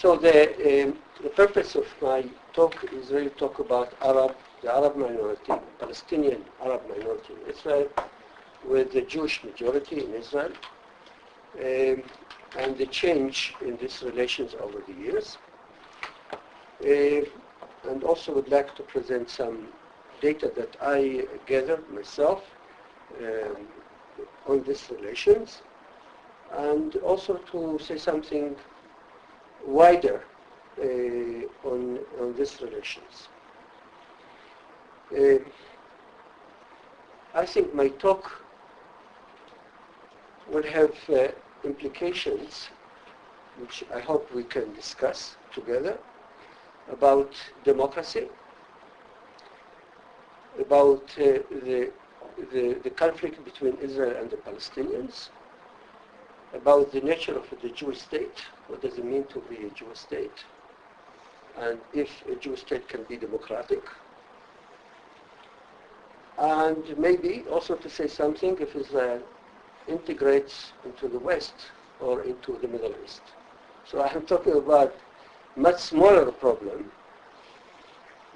So the purpose of my talk is really talk about the Arab minority, Palestinian Arab minority in Israel, with the Jewish majority in Israel, and the change in these relations over the years. And also would like to present some data that I gathered myself on these relations, and also to say something wider on these relations. I think my talk will have implications, which I hope we can discuss together, about democracy, about the conflict between Israel and the Palestinians, about the nature of the Jewish state, what does it mean to be a Jewish state, and if a Jewish state can be democratic, and maybe also to say something if Israel integrates into the West or into the Middle East. So I'm talking about much smaller problem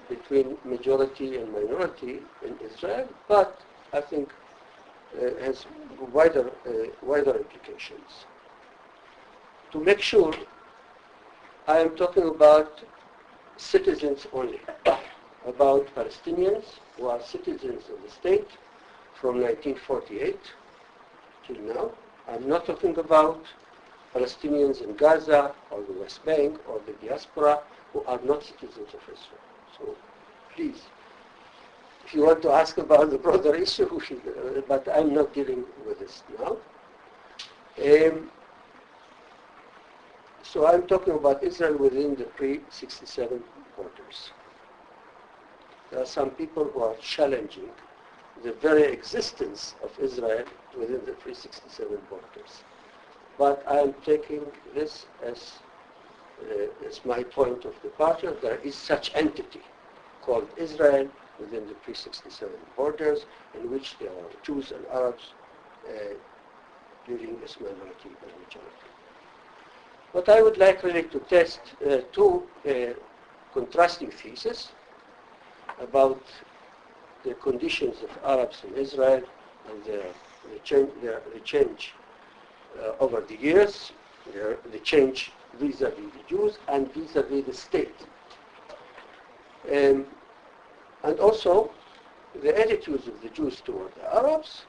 between majority and minority in Israel, but I think has wider implications. To make sure, I am talking about citizens only, about Palestinians who are citizens of the state from 1948 till now. I'm not talking about Palestinians in Gaza or the West Bank or the diaspora who are not citizens of Israel. So please, if you want to ask about the broader issue, but I'm not dealing with this now. So I'm talking about Israel within the pre-67 borders. There are some people who are challenging the very existence of Israel within the pre-67 borders. But I am taking this as my point of departure. There is such entity called Israel within the pre-67 borders, in which there are Jews and Arabs living as minority and majority. What I would like really to test two contrasting theses about the conditions of Arabs in Israel and the change over the years, the change vis-a-vis the Jews and vis-a-vis the state. And also the attitudes of the Jews toward the Arabs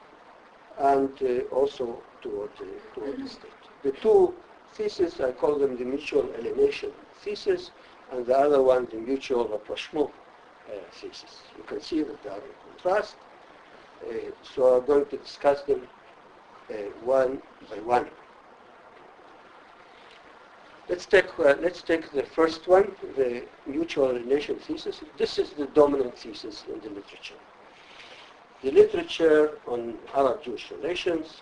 and also toward the state. The two theses, I call them the mutual alienation thesis, and the other one the mutual rapprochement thesis. You can see that they are in contrast. So I'm going to discuss them one by one. Let's take the first one, the mutual alienation thesis. This is the dominant thesis in the literature. The literature on Arab-Jewish relations,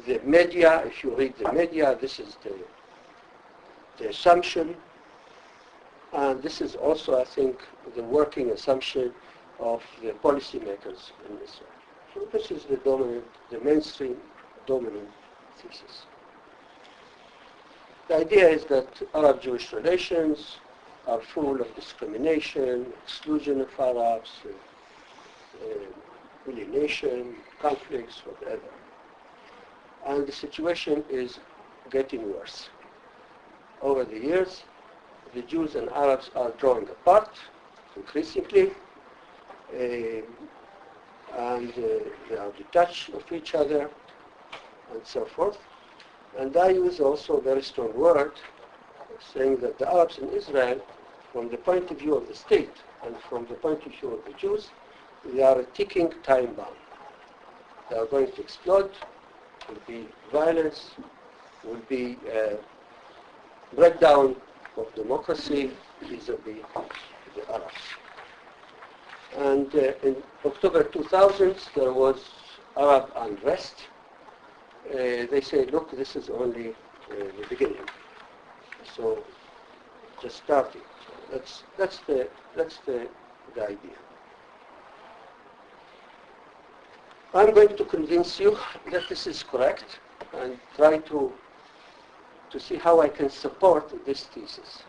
the media, if you read the media, this is the assumption, and this is also, I think, the working assumption of the policymakers in Israel. So this is the mainstream dominant thesis. The idea is that Arab-Jewish relations are full of discrimination, exclusion of Arabs, alienation, conflicts, whatever. And the situation is getting worse. Over the years, the Jews and Arabs are drawing apart increasingly, and they are detached of each other, and so forth. And I use also a very strong word, saying that the Arabs in Israel, from the point of view of the state and from the point of view of the Jews, they are a ticking time bomb. They are going to explode. Will be violence, will be breakdown of democracy vis-a-vis the Arabs. And in October 2000, there was Arab unrest. They say, look, this is only the beginning. So just starting. That's the idea. I'm going to convince you that this is correct and try to to see how I can support this thesis.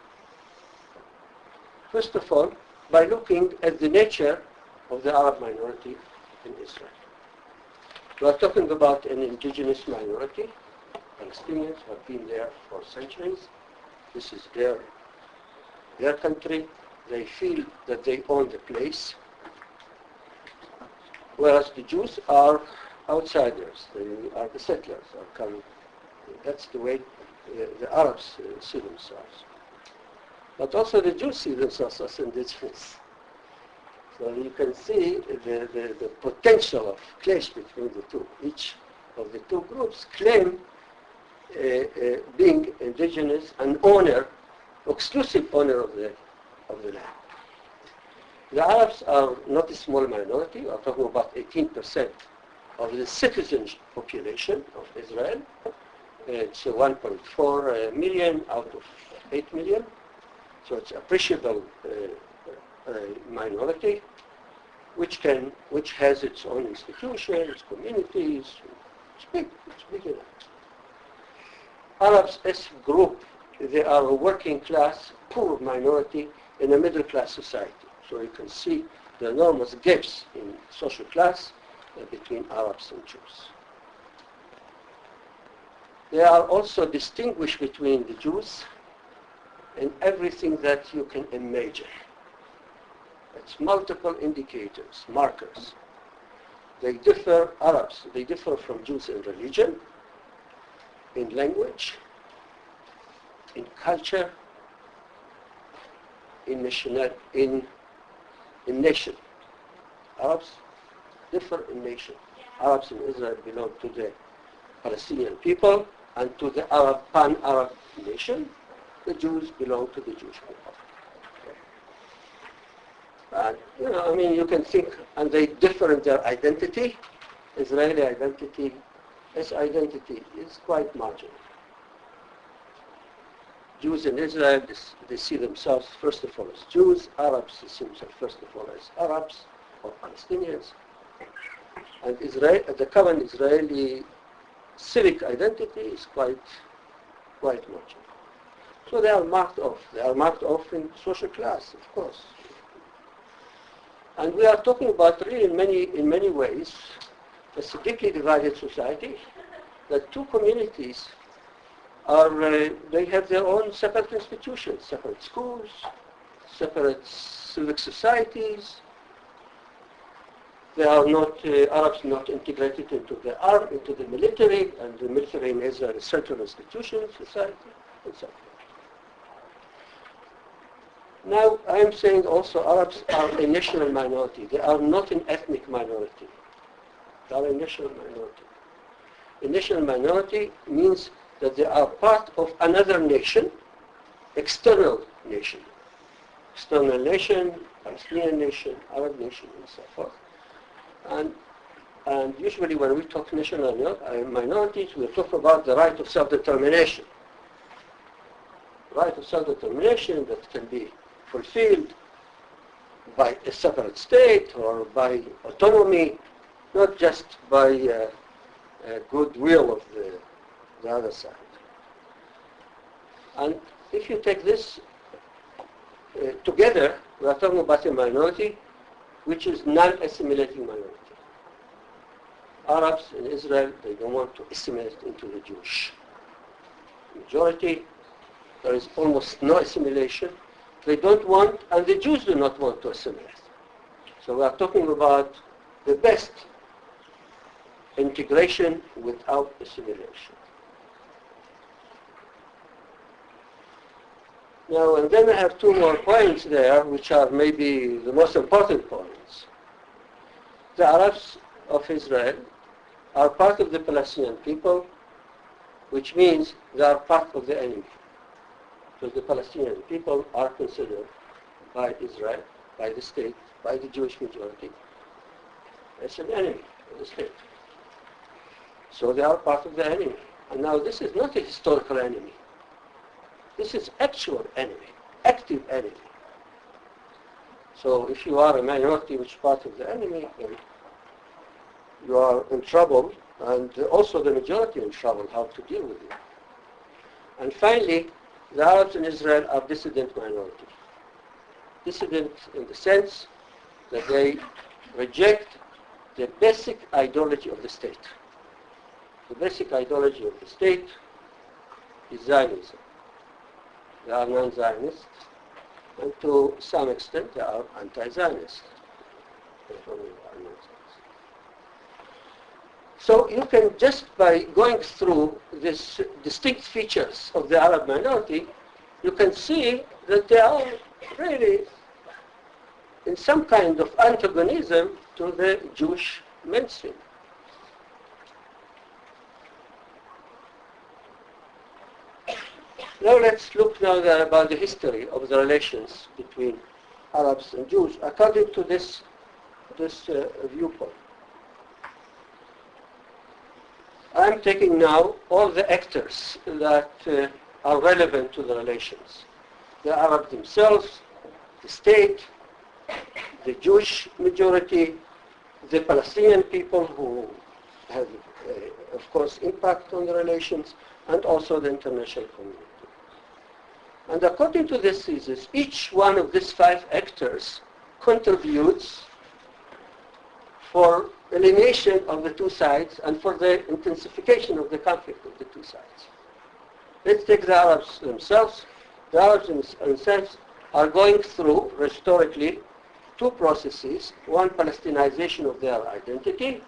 First of all, by looking at the nature of the Arab minority in Israel. We are talking about an indigenous minority. Palestinians have been there for centuries. This is their country. They feel that they own the place. Whereas the Jews are outsiders. They are the settlers. That's the way the Arabs see themselves. But also the Jews see themselves as indigenous. So you can see the potential of clash between the two. Each of the two groups claim being indigenous and owner, exclusive owner of the land. The Arabs are not a small minority. We are talking about 18% of the citizen population of Israel. It's 1.4 million out of 8 million. So it's appreciable minority, which has its own institutions, communities. It's big enough. Arabs as a group, they are a working class, poor minority in a middle class society. So you can see the enormous gaps in social class between Arabs and Jews. They are also distinguished between the Jews in everything that you can imagine. It's multiple indicators, markers. Arabs differ from Jews in religion, in language, in culture, in nation. Arabs differ in nation. Arabs in Israel belong to the Palestinian people and to the pan-Arab nation. The Jews belong to the Jewish people. And, you can think, and they differ in their identity. Israeli identity, its identity is quite marginal. Jews in Israel, they see themselves first of all as Jews. Arabs see themselves first of all as Arabs or Palestinians. And the common Israeli civic identity is quite marginal. So they are marked off. They are marked off in social class, of course. And we are talking about really in many ways a deeply divided society, that two communities they have their own separate institutions, separate schools, separate civic societies. They are not, Arabs not integrated into the military, and the military in Israel is a central institution of society, and so forth. Now, I am saying also Arabs are a national minority. They are not an ethnic minority. They are a national minority. A national minority means that they are part of another nation, external nation. External nation, Palestinian nation, Arab nation, and so forth. And usually when we talk national minorities, we talk about the right of self-determination. Right of self-determination that can be fulfilled by a separate state or by autonomy, not just by goodwill of the other side. And if you take this together, we are talking about a minority which is non-assimilating minority. Arabs in Israel, they don't want to assimilate into the Jewish majority. There is almost no assimilation. They don't want, and the Jews do not want to assimilate. So we are talking about the best integration without assimilation. Now, and then I have two more points there, which are maybe the most important points. The Arabs of Israel are part of the Palestinian people, which means they are part of the enemy. So the Palestinian people are considered by Israel, by the state, by the Jewish majority, as an enemy of the state. So they are part of the enemy. And now this is not a historical enemy. This is actual enemy, active enemy. So if you are a minority which is part of the enemy, then you are in trouble, and also the majority in trouble how to deal with it. And finally, the Arabs in Israel are dissident minority. Dissident in the sense that they reject the basic ideology of the state. The basic ideology of the state is Zionism. They are non-Zionists, and to some extent they are anti-Zionist. So you can, just by going through these distinct features of the Arab minority, you can see that they are really in some kind of antagonism to the Jewish mainstream. Now let's look now about the history of the relations between Arabs and Jews according to this viewpoint. I'm taking now all the actors that are relevant to the relations. The Arabs themselves, the state, the Jewish majority, the Palestinian people who have, of course, impact on the relations, and also the international community. And according to this thesis, each one of these five actors contributes for alienation of the two sides and for the intensification of the conflict of the two sides. Let's take the Arabs themselves. The Arabs themselves are going through, historically, two processes. One, Palestinization of their identity.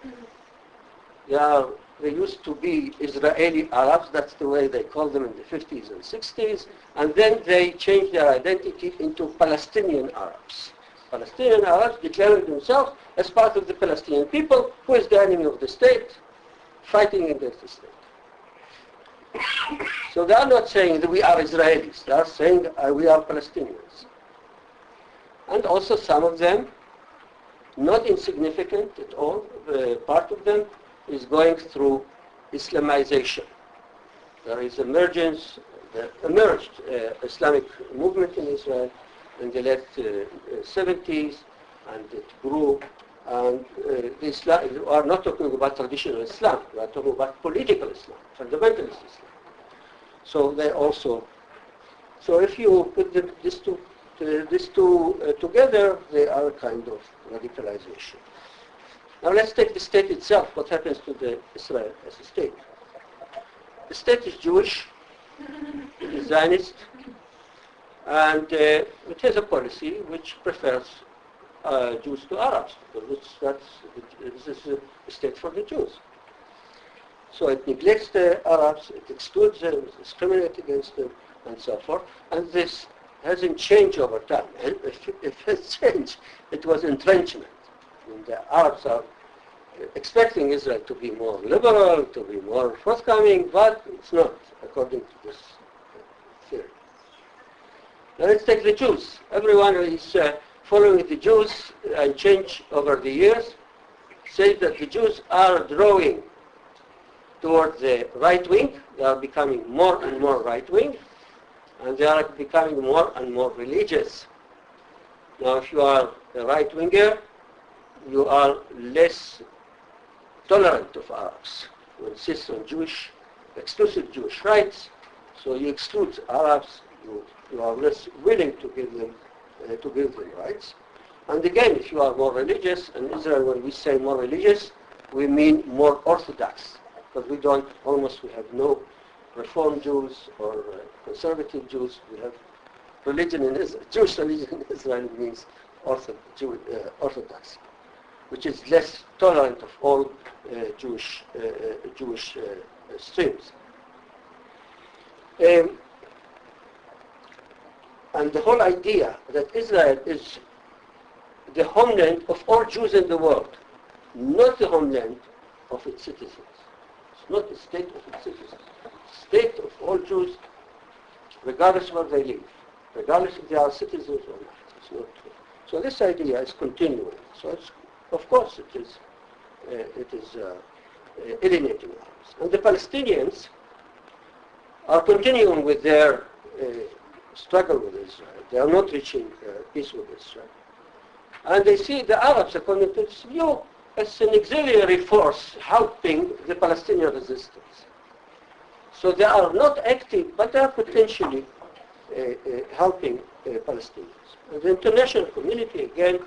They used to be Israeli Arabs, that's the way they called them in the 50s and 60s, and then they changed their identity into Palestinian Arabs. Palestinian Arabs declaring themselves as part of the Palestinian people, who is the enemy of the state, fighting against the state. So they are not saying that we are Israelis, they are saying we are Palestinians. And also some of them, not insignificant at all, part of them is going through Islamization. There is emerged Islamic movement in Israel in the late 70s, and it grew. And we are not talking about traditional Islam, we are talking about political Islam, fundamentalist Islam. So they also, so if you put these two together, they are a kind of radicalization. Now let's take the state itself. What happens to Israel as a state? The state is Jewish, it is Zionist, and it has a policy which prefers Jews to Arabs, because this is a state for the Jews. So it neglects the Arabs, it excludes them, it discriminates against them, and so forth. And this hasn't changed over time. If it has changed, it was entrenchment. And the Arabs are expecting Israel to be more liberal, to be more forthcoming, but it's not, according to this theory. Now let's take the Jews. Everyone who is following the Jews and change over the years says that the Jews are drawing toward the right wing. They are becoming more and more right wing, and they are becoming more and more religious. Now if you are a right winger, you are less tolerant of Arabs. You insist on exclusive Jewish rights, so you exclude Arabs. You are less willing to give them rights. And again, if you are more religious, and Israel, when we say more religious, we mean more orthodox, because we have no Reform Jews or conservative Jews. We have religion in Israel. Jewish religion in Israel means orthodox, which is less tolerant of all Jewish streams. And the whole idea that Israel is the homeland of all Jews in the world, not the homeland of its citizens. It's not the state of its citizens. State of all Jews, regardless where they live, regardless if they are citizens or not. It's not true. So this idea is continuing. So it's, of course, it is alienating Arabs. And the Palestinians are continuing with their struggle with Israel. They are not reaching peace with Israel. And they see the Arabs, according to this view, as an auxiliary force helping the Palestinian resistance. So they are not active, but they are potentially helping Palestinians. And the international community, again,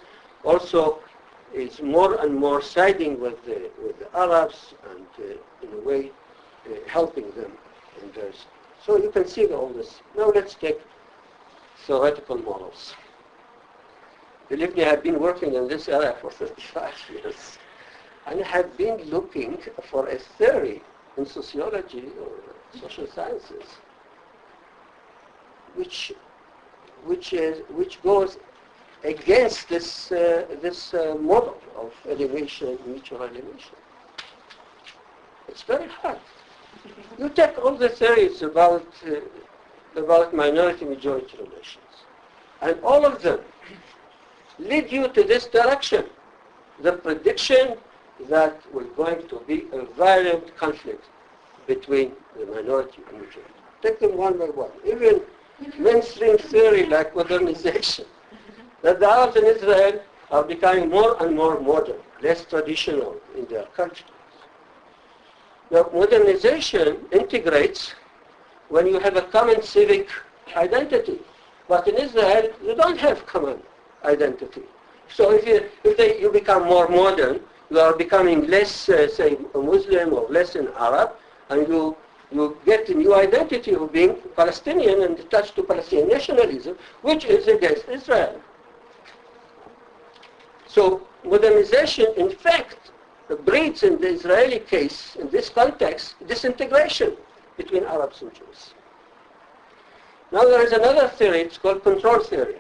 also is more and more siding with the Arabs and, in a way, helping them in theirs. So you can see all this. Now let's take theoretical models. Believe me, I've been working in this area for 35 years. And I have been looking for a theory in sociology or social sciences which goes against this model of alienation, mutual alienation. It's very hard. You take all the theories about minority-majority relations, and all of them lead you to this direction, the prediction that we're going to be a violent conflict between the minority and majority. Take them one by one. Even mainstream theory like modernization, that the Arabs in Israel are becoming more and more modern, less traditional in their culture. Now, modernization integrates when you have a common civic identity. But in Israel, you don't have common identity. So if you become more modern, you are becoming less, say, a Muslim or less an Arab, and you get a new identity of being Palestinian and attached to Palestinian nationalism, which is against Israel. So modernization, in fact, breeds in the Israeli case, in this context, disintegration between Arabs and Jews. Now there is another theory, it's called control theory.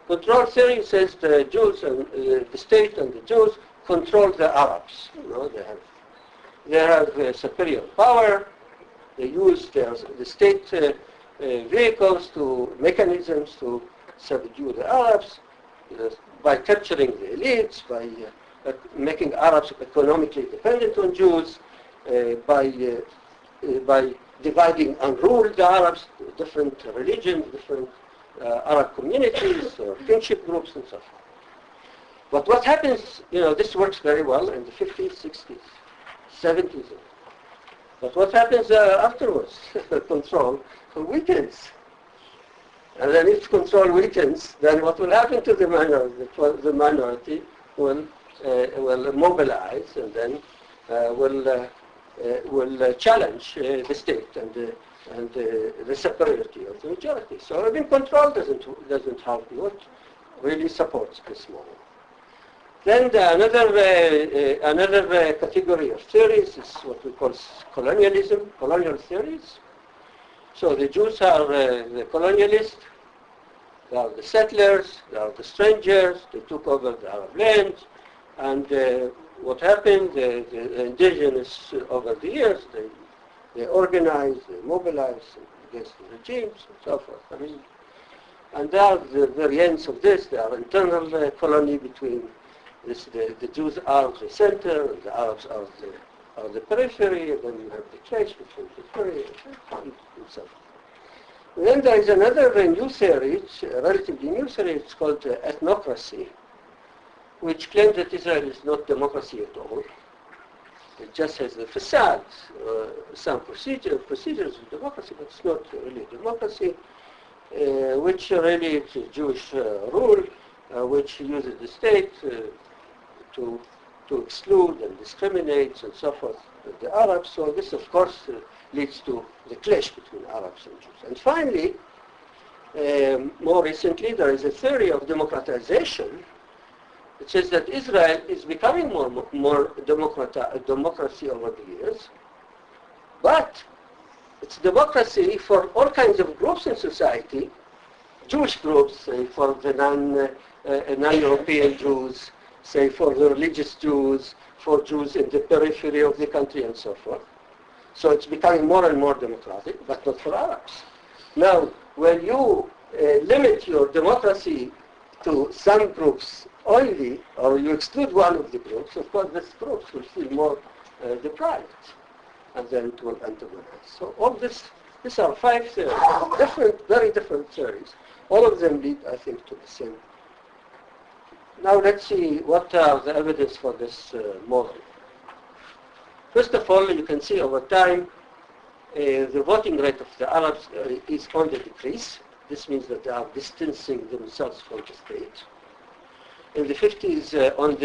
Control theory says the Jews and the state and the Jews control the Arabs. You know, they have superior power. They use the state vehicles mechanisms to subdue the Arabs by capturing the elites, by making Arabs economically dependent on Jews, by dividing and rule the Arabs, different religions, different Arab communities or kinship groups and so forth. But what happens, this works very well in the 50s, 60s, 70s. But what happens afterwards? Control weakens. And then if control weakens, then what will happen to the minority? The minority will mobilize and then will challenge the state and the superiority of the majority. So even control doesn't help you. It really supports this model. Then another category of theories is what we call colonialism, colonial theories. So the Jews are the colonialists, they are the settlers, they are the strangers, they took over the Arab lands, and what happened, the indigenous over the years, they organize, they mobilize against the regimes and so forth. And there are the variants of this. There are internal colony between the Jews are the center, and the Arabs are the periphery, and then you have the clash between the periphery and so forth. And then there is another new theory, it's a relatively new theory, it's called ethnocracy, which claims that Israel is not democracy at all. It just has the facade, some procedures of democracy, but it's not really democracy, which really is a Jewish rule, which uses the state to exclude and discriminate and so forth with the Arabs. So this, of course, leads to the clash between Arabs and Jews. And finally, more recently, there is a theory of democratization. It says that Israel is becoming more democracy over the years, but it's democracy for all kinds of groups in society, Jewish groups, say for the non-European Jews, say for the religious Jews, for Jews in the periphery of the country and so forth. So it's becoming more and more democratic, but not for Arabs. Now, when you limit your democracy to some groups only, or you exclude one of the groups, of course these groups will feel more deprived, and then it will antagonize. So all these are 5 theories, very different theories. All of them lead, I think, to the same. Now let's see what are the evidence for this model. First of all, you can see over time the voting rate of the Arabs is on the decrease. This means that they are distancing themselves from the state. In the 50s, on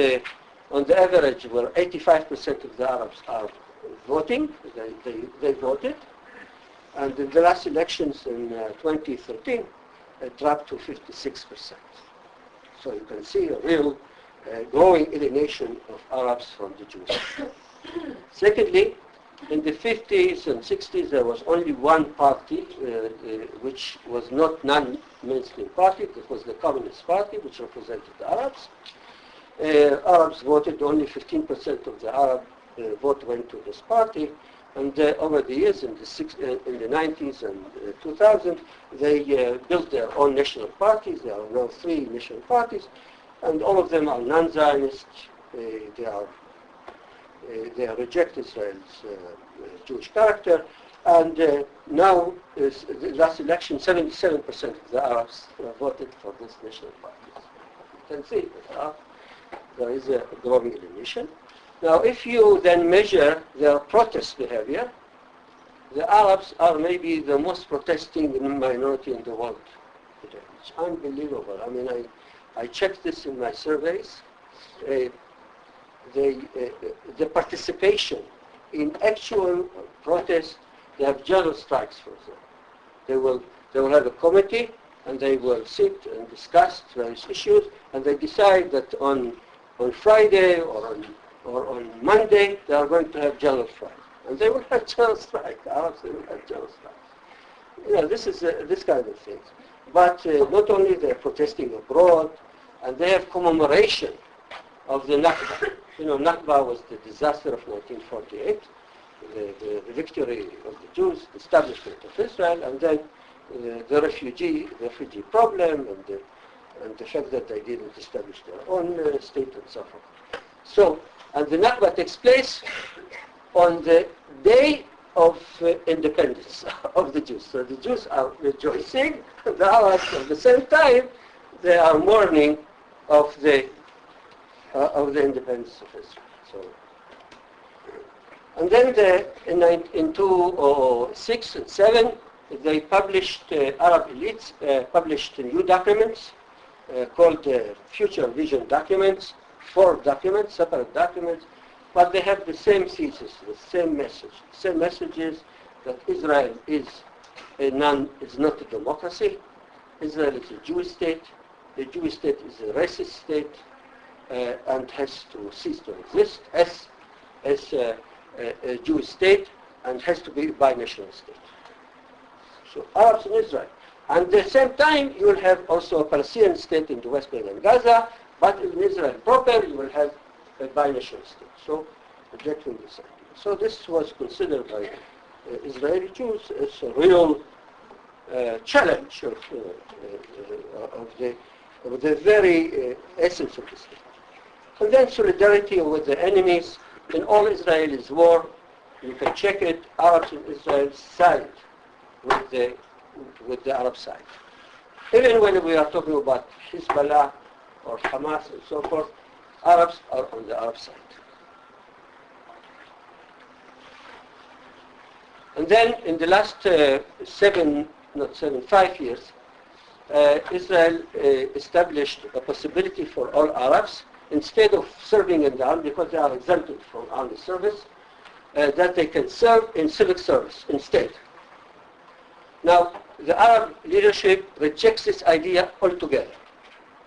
the average, where 85% of the Arabs are voting, they voted. And in the last elections in 2013, it dropped to 56%. So you can see a real growing alienation of Arabs from the Jews. Secondly, in the 50s and 60s, there was only one party, which was not non-mainstream party. It was the Communist Party, which represented the Arabs. Arabs voted, only 15% of the Arab vote went to this party. And over the years, in the 90s and 2000, they built their own national parties. There are now 3 national parties, and all of them are non-Zionist. They reject Israel's Jewish character. And now, the last election, 77% of the Arabs voted for this national party. You can see that there is a growing alienation. Now, if you then measure their protest behavior, the Arabs are maybe the most protesting minority in the world today. It's unbelievable. I mean, I checked this in my surveys. The participation in actual protest, they have general strikes, for example. They will have a committee, and they will sit and discuss various issues, and they decide that on Friday or on Monday, they are going to have general strike. And they will have general strike. Arabs, they will have general strike. You know, this is this kind of things. But not only they're protesting abroad, and they have commemoration of the Nakba. You know, Nakba was the disaster of 1948, the victory of the Jews, the establishment of Israel, and then the refugee problem, and the fact that they didn't establish their own state and so forth. So, and the Nakba takes place on the day of independence of the Jews. So the Jews are rejoicing, the Arabs at the same time, they are mourning of the independence of Israel. So, and then in 2006 and 2007, they published, Arab elites published new documents called Future Vision documents, 4 documents, separate documents, but they have the same thesis, the same message. The same message is that Israel is not a democracy. Israel is a Jewish state. The Jewish state is a racist state and has to cease to exist as a Jewish state and has to be a binational state. So Arabs in Israel. And at the same time, you will have also a Palestinian state in the West Bank and Gaza, but in Israel proper, you will have a binational state. So rejecting this idea. So this was considered by Israeli Jews as a real challenge of the very essence of the state. And then solidarity with the enemies. In all Israelis' war, you can check it, Arabs in Israel side with the Arab side. Even when we are talking about Hezbollah or Hamas and so forth, Arabs are on the Arab side. And then in the last 5 years, Israel established a possibility for all Arabs, instead of serving in the army, because they are exempted from army service, that they can serve in civic service instead. Now, the Arab leadership rejects this idea altogether.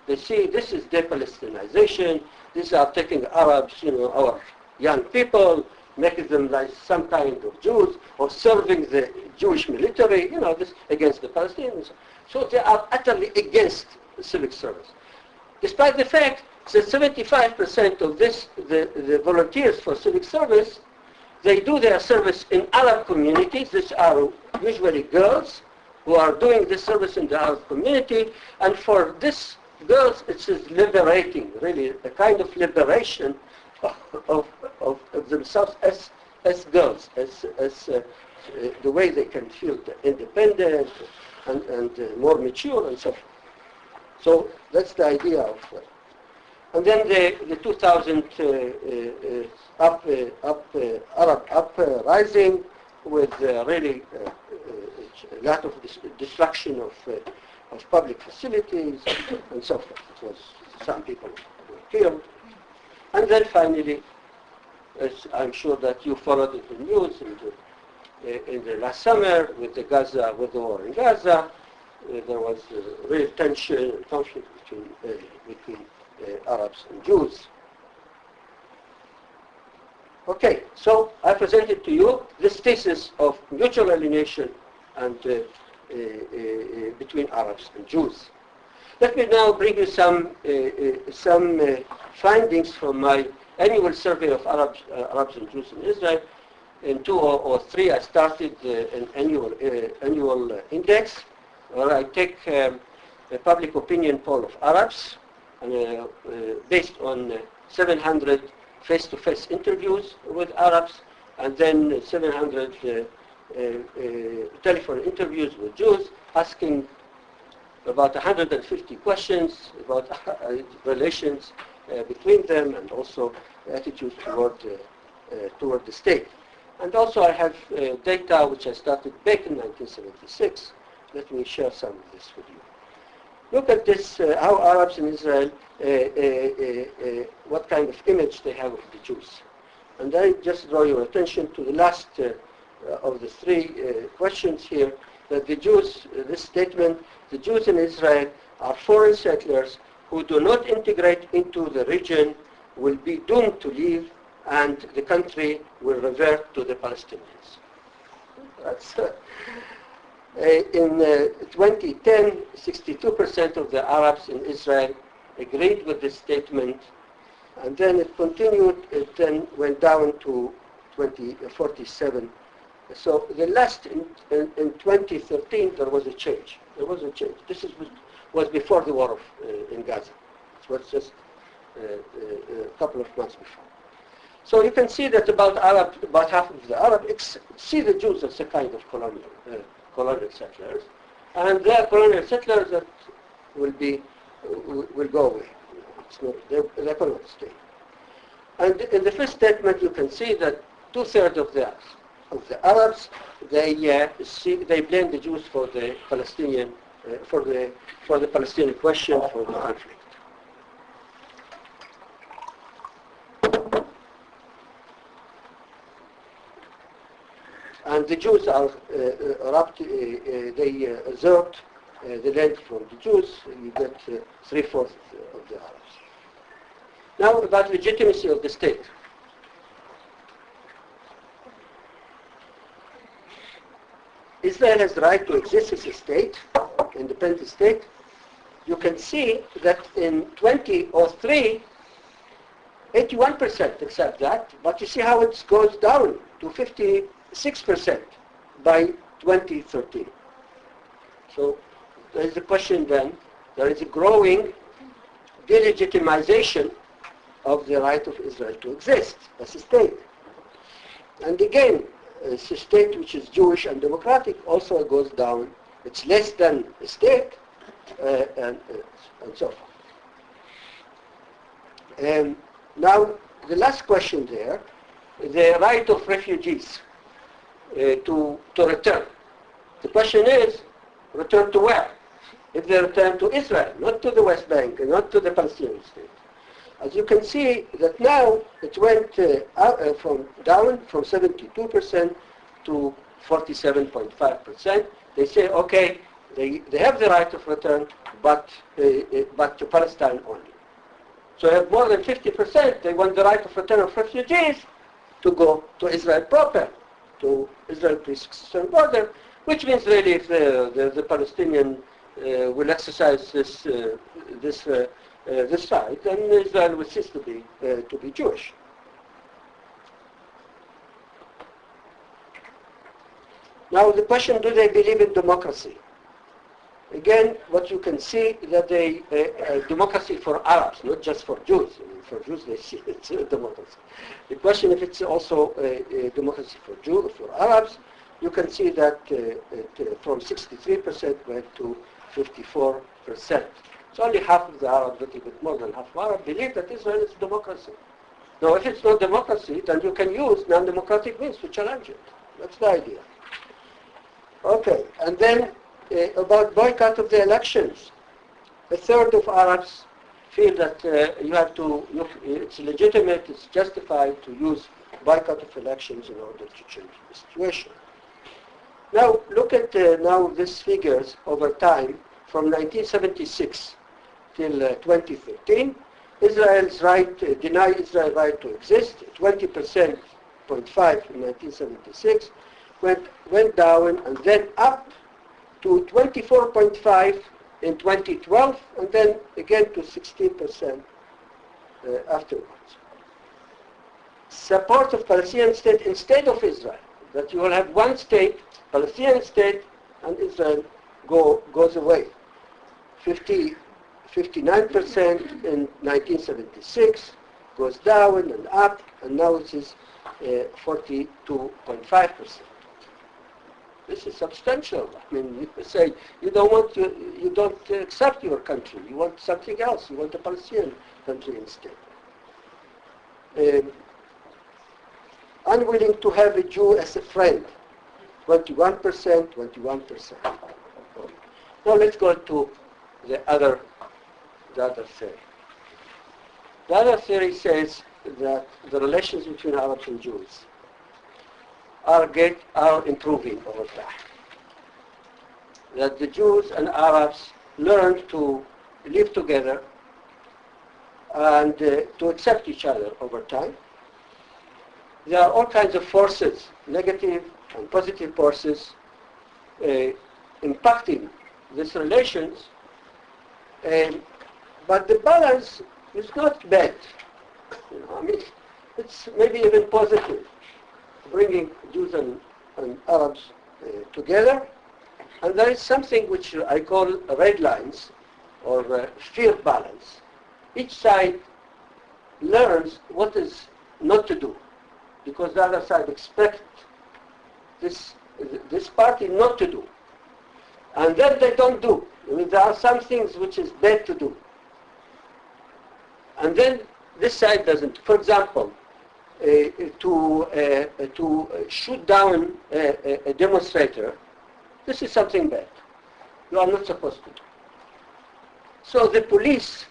They see this is de-Palestinization. These are taking Arabs, our young people, making them like some kind of Jews, or serving the Jewish military, this against the Palestinians. So they are utterly against civic service. Despite the fact that 75% of the volunteers for civic service, they do their service in Arab communities. These are usually girls who are doing this service in the Arab community. And for these girls, it is liberating, really, a kind of liberation of themselves as girls, as the way they can feel independent and more mature and so forth. So that's the idea of it. And then the 2000 Arab uprising with really a lot of destruction of public facilities and so forth. It was, some people were killed. And then finally, as I'm sure that you followed in the news in the last summer with the war in Gaza, there was real tension and conflict between Arabs and Jews. Okay, so I presented to you this thesis of mutual alienation and between Arabs and Jews. Let me now bring you some findings from my annual survey of Arabs and Jews in Israel. In 2003, I started an annual index where I take a public opinion poll of Arabs based on 700 face-to-face interviews with Arabs and then 700 telephone interviews with Jews, asking about 150 questions about relations between them and also attitudes toward the state. And also I have data which I started back in 1976. Let me share some of this with you. Look at this, how Arabs in Israel, what kind of image they have of the Jews. And I just draw your attention to the last of the three questions here, that the Jews, this statement, the Jews in Israel are foreign settlers who do not integrate into the region, will be doomed to leave, and the country will revert to the Palestinians. That's, in 2010, 62% of the Arabs in Israel agreed with this statement, and then it continued, it then went down to 47. So the last, in 2013, there was a change. There was a change. This was before the war in Gaza. It was just a couple of months before. So you can see that about half of the Arabs see the Jews as a kind of colonial settlers, and they are colonial settlers that will go away. It's not, they cannot stay. And in the first statement, you can see that 2/3 of the Arabs they blame the Jews for the Palestinian for the Palestinian question, for the conflict. And the Jews are they usurped the land from the Jews. You get 3/4 of the Arabs. Now about legitimacy of the state. Israel has the right to exist as a state, independent state. You can see that in 2003, 81% accept that, but you see how it goes down to 56% by 2013. So there is a question then, there is a growing delegitimization of the right of Israel to exist as a state. And again, a state which is Jewish and democratic also goes down. It's less than a state, and so forth. And now, the last question there, the right of refugees to return. The question is, return to where? If they return to Israel, not to the West Bank, and not to the Palestinian state. As you can see that now it went down from 72% to 47.5%. They say, okay, they have the right of return, but to Palestine only. So you have more than 50%, they want the right of return of refugees to go to Israel proper, to Israel pre-existing border, which means really if the Palestinian will exercise this right, then Israel will cease to be Jewish. Now the question, do they believe in democracy? Again, what you can see that they democracy for Arabs, not just for Jews. I mean, for Jews, they see it's a democracy. The question if it's also a democracy for Arabs, you can see that from 63% went to 54%. So only half of the Arabs, a little bit more than half of Arabs, believe that Israel is democracy. Now, if it's not democracy, then you can use non-democratic means to challenge it. That's the idea. Okay, and then about boycott of the elections. A third of Arabs feel that it's legitimate, it's justified to use boycott of elections in order to change the situation. Now, look at now these figures over time from 1976 till 2013. Israel's right, deny Israel's right to exist, 20.5% in 1976, went down and then up to 24.5 in 2012, and then again to 16% afterwards. Support of Palestinian state instead of Israel, that you will have one state, Palestinian state, and Israel goes away. 59% in 1976, goes down and up, and now it is 42.5%. This is substantial. I mean, you say you don't accept your country. You want something else. You want a Palestinian country instead. Unwilling to have a Jew as a friend, 21%. Now let's go to the other theory. The other theory says that the relations between Arabs and Jews are improving over time. That the Jews and Arabs learn to live together and to accept each other over time. There are all kinds of forces, negative and positive forces, impacting these relations, but the balance is not bad. I mean, it's maybe even positive, bringing Jews and Arabs together. And there is something which I call red lines, or fear balance. Each side learns what is not to do, because the other side expects this party not to do. And then they don't do. I mean, there are some things which is bad to do. And then this side doesn't. For example, to shoot down a demonstrator, this is something bad. You are not supposed to do. So the police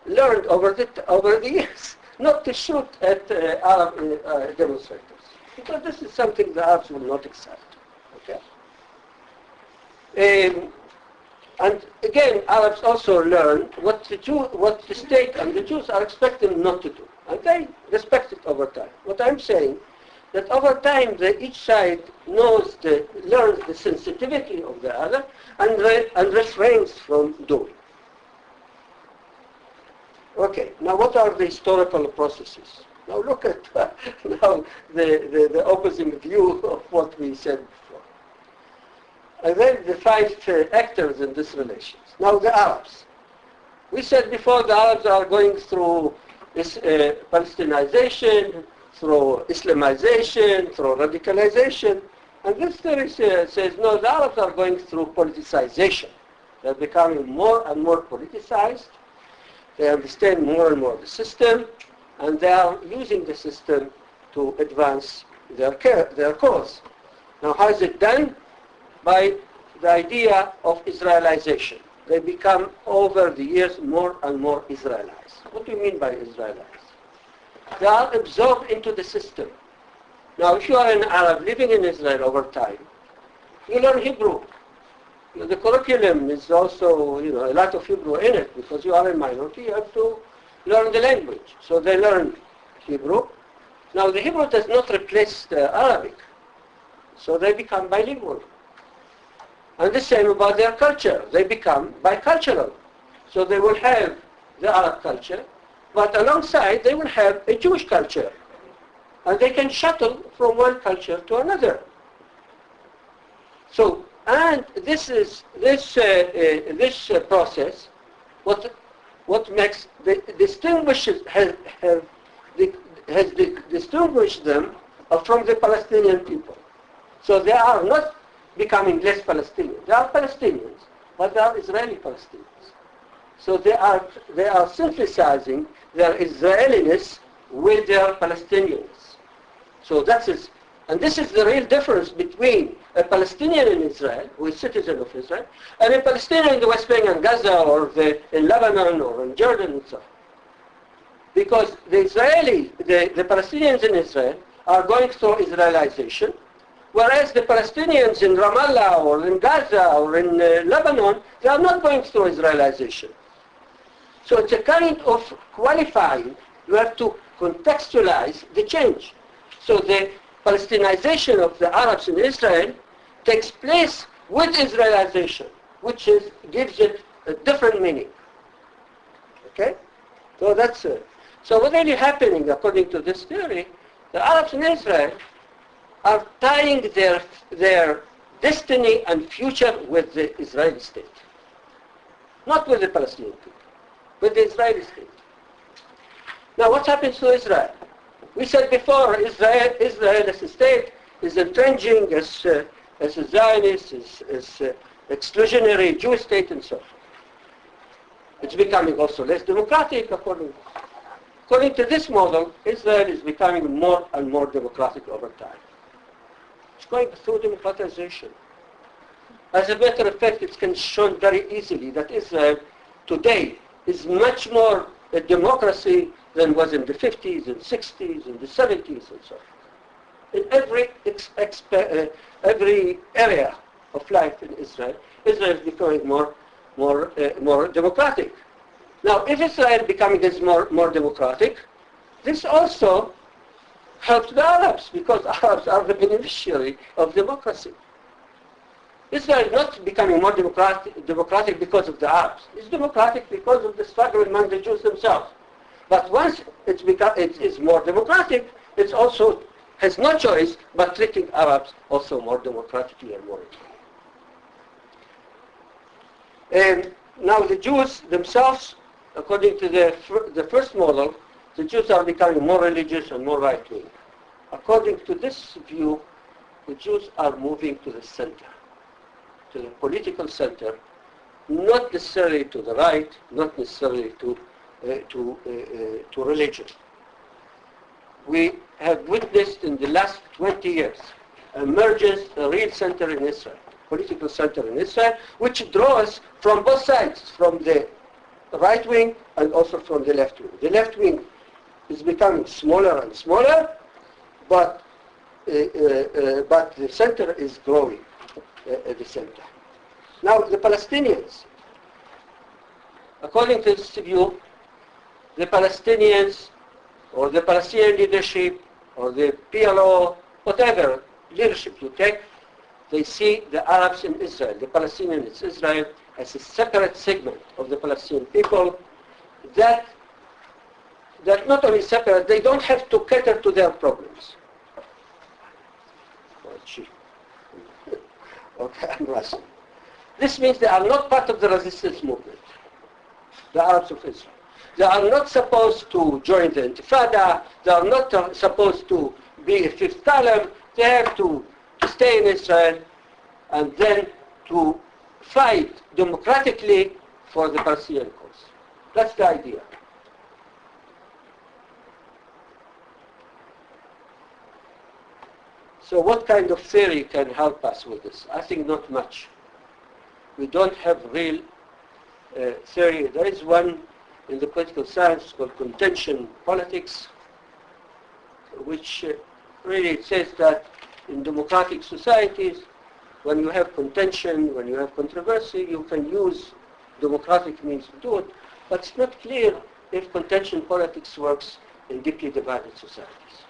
learned over the years not to shoot at Arab demonstrators, because this is something the Arabs will not accept. Okay. And again, Arabs also learn what the state and the Jews are expecting not to do, and they respect it over time. What I'm saying, that over time, each side learns the sensitivity of the other and refrains from doing. Okay, now what are the historical processes? Now look at now the opposing view of what we said before. And then the five actors in this relations. Now the Arabs. We said before the Arabs are going through this Palestinization, through Islamization, through radicalization. And this theory says, no, the Arabs are going through politicization. They're becoming more and more politicized. They understand more and more the system, and they are using the system to advance their cause. Now, how is it done? By the idea of Israelization. They become, over the years, more and more Israelized. What do you mean by Israelized? They are absorbed into the system. Now, if you are an Arab living in Israel over time, you learn Hebrew. The curriculum is also, a lot of Hebrew in it, because you are a minority, you have to learn the language. So they learn Hebrew. Now, the Hebrew does not replace the Arabic, so they become bilingual. And the same about their culture. They become bicultural. So they will have the Arab culture, but alongside they will have a Jewish culture. And they can shuttle from one culture to another. So, and this process, what makes distinguishes has distinguished them from the Palestinian people. So they are not becoming less Palestinian. They are Palestinians, but they are Israeli Palestinians. So they are synthesizing their Israeliness with their Palestinians. So that is And this is the real difference between a Palestinian in Israel, who is citizen of Israel, and a Palestinian in the West Bank and Gaza, or in Lebanon, or in Jordan, and so on. Because the Palestinians in Israel are going through Israelization, whereas the Palestinians in Ramallah, or in Gaza, or in Lebanon, they are not going through Israelization. So it's a kind of qualifying. You have to contextualize the change. So the Palestinization of the Arabs in Israel takes place with Israelization, which gives it a different meaning. Okay? So that's it. So what's really happening, according to this theory, the Arabs in Israel are tying their destiny and future with the Israeli state. Not with the Palestinian people, with the Israeli state. Now what happens to Israel? We said before, Israel as a state is entrenching as a Zionist, as exclusionary Jewish state, and so on. It's becoming also less democratic according to this model. Israel is becoming more and more democratic over time. It's going through democratization. As a matter of fact, it can be shown very easily that Israel today is much more a democracy than was in the 50s and 60s and the 70s and so on. In every area of life in Israel, Israel is becoming more democratic. Now, if Israel becoming more democratic, this also helps the Arabs, because Arabs are the beneficiary of democracy. Israel is not becoming more democratic because of the Arabs. It's democratic because of the struggle among the Jews themselves. But once it is more democratic, it also has no choice but treating Arabs also more democratically and more equally. And now the Jews themselves, according to the first model, the Jews are becoming more religious and more right-wing. According to this view, the Jews are moving to the center, to the political center, not necessarily to the right, not necessarily to religion. We have witnessed in the last 20 years emerges a real center in Israel, political center in Israel, which draws from both sides, from the right wing and also from the left wing. The left wing is becoming smaller and smaller, but the center is growing at the same time. Now the Palestinians, according to this view, the Palestinians or the Palestinian leadership or the PLO, whatever leadership you take, they see the Arabs in Israel, the Palestinians in Israel, as a separate segment of the Palestinian people that not only separate, they don't have to cater to their problems. Okay, I'm Russian. This means they are not part of the resistance movement, the Arabs of Israel. They are not supposed to join the Intifada. They are not supposed to be a fifth column. They have to stay in Israel and then to fight democratically for the Palestinian cause. That's the idea. So what kind of theory can help us with this? I think not much. We don't have real theory. There is one in the political science called contention politics, which really says that in democratic societies, when you have contention, when you have controversy, you can use democratic means to do it, but it's not clear if contention politics works in deeply divided societies.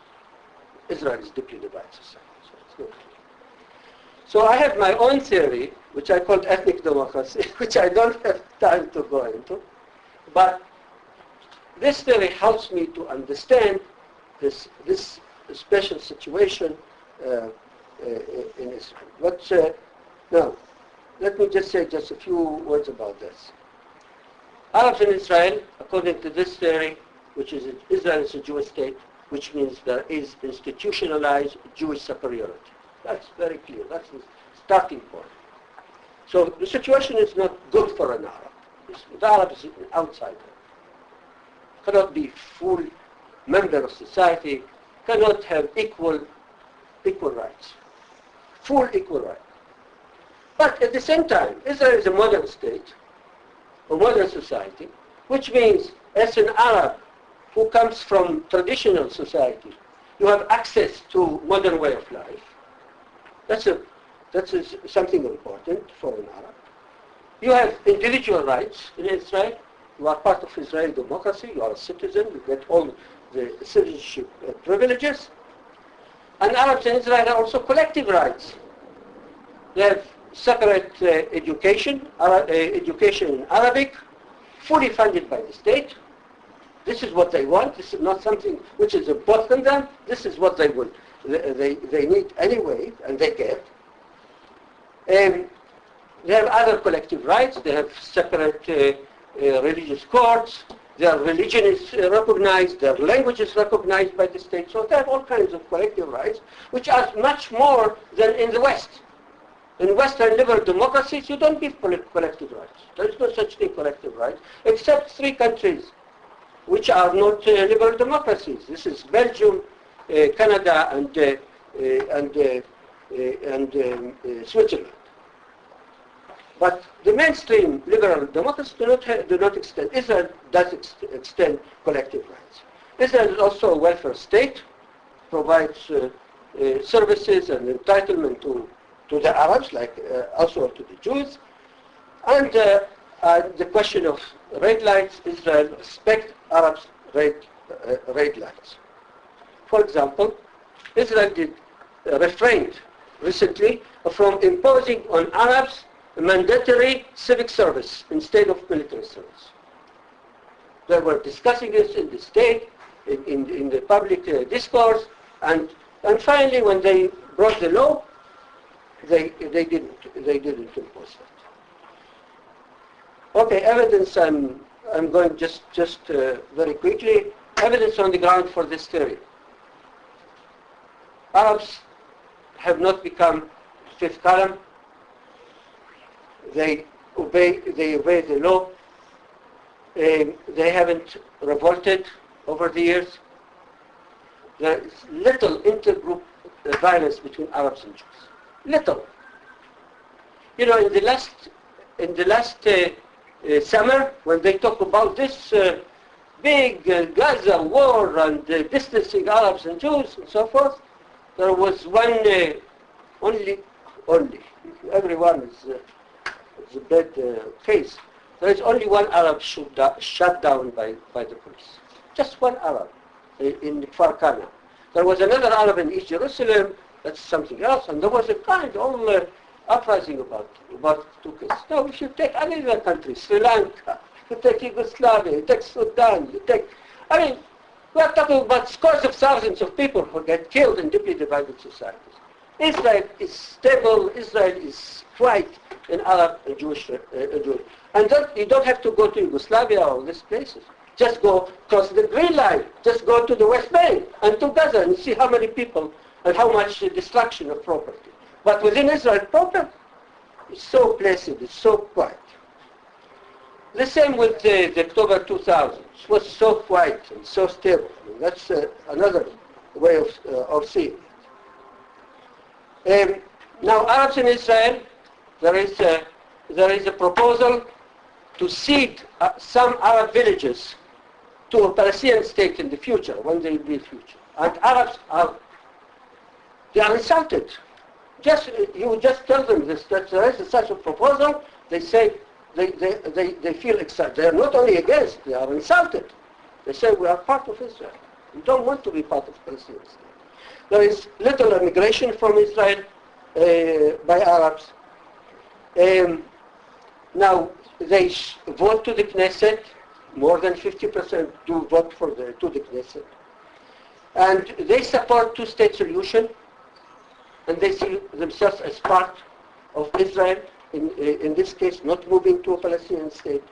Israel is deeply divided society, so it's not clear. So I have my own theory, which I call ethnic democracy, which I don't have time to go into, but this theory helps me to understand this special situation in Israel. Now, let me just say just a few words about this. Arabs in Israel, according to this theory, which is Israel is a Jewish state, which means there is institutionalized Jewish superiority. That's very clear. That's the starting point. So the situation is not good for an Arab. The Arab is an outsider. Cannot be full member of society, cannot have equal equal rights, full equal rights. But at the same time, Israel is a modern state, a modern society, which means as an Arab who comes from traditional society, you have access to modern way of life. That's something important for an Arab. You have individual rights in Israel. You are part of Israeli democracy. You are a citizen. You get all the citizenship privileges. And Arabs in Israel have also collective rights. They have separate education in Arabic, fully funded by the state. This is what they want. This is not something which is imposed on them. This is what they would, they need anyway, and they get. They have other collective rights. They have separate religious courts. Their religion is recognized. Their language is recognized by the state. So they have all kinds of collective rights, which are much more than in the West. In Western liberal democracies, you don't give collective rights. There is no such thing collective rights, except 3 countries which are not liberal democracies. This is Belgium, Canada, and Switzerland. But the mainstream liberal democracies do not extend. Israel does extend collective rights. Israel is also a welfare state, provides services and entitlement to the Arabs, like also to the Jews. And the question of red lights, Israel respects Arabs' red lights. For example, Israel refrained recently from imposing on Arabs mandatory civic service instead of military service. They were discussing this in the state, in the public discourse, and finally, when they brought the law, they didn't impose that. Okay, evidence. I'm going just very quickly. Evidence on the ground for this theory. Arabs have not become fifth column. They obey the law. They haven't revolted over the years. There is little intergroup violence between Arabs and Jews. Little. You know, in the last summer, when they talk about this big Gaza war and distancing Arabs and Jews and so forth, there was one only. Everyone is a bad case. There is only one Arab shot down by the police. Just one Arab in Kfar Kana. There was another Arab in East Jerusalem. That's something else. And there was a kind of uprising about 2 cases. Now, if you take any other country, Sri Lanka, you take Yugoslavia, you take Sudan, we are talking about scores of thousands of people who get killed in deeply divided societies. Israel is stable. Israel is quiet in Arab and Jewish. And you don't have to go to Yugoslavia or these places. Just go across the Green Line. Just go to the West Bank and to Gaza and see how many people and how much destruction of property. But within Israel proper, it's so placid, it's so quiet. The same with the October 2000. It was so quiet and so stable. That's another way of seeing it. Now, Arabs in Israel, there is a proposal to cede some Arab villages to a Palestinian state in the future, when there will be a future. And Arabs are insulted. You just tell them this, that there is such a proposal, they say they feel excited. They are not only against, they are insulted. They say we are part of Israel. We don't want to be part of Palestinian state. There is little immigration from Israel by Arabs. Now, they vote to the Knesset. More than 50% do vote to the Knesset. And they support two-state solution. And they see themselves as part of Israel, in this case, not moving to a Palestinian state.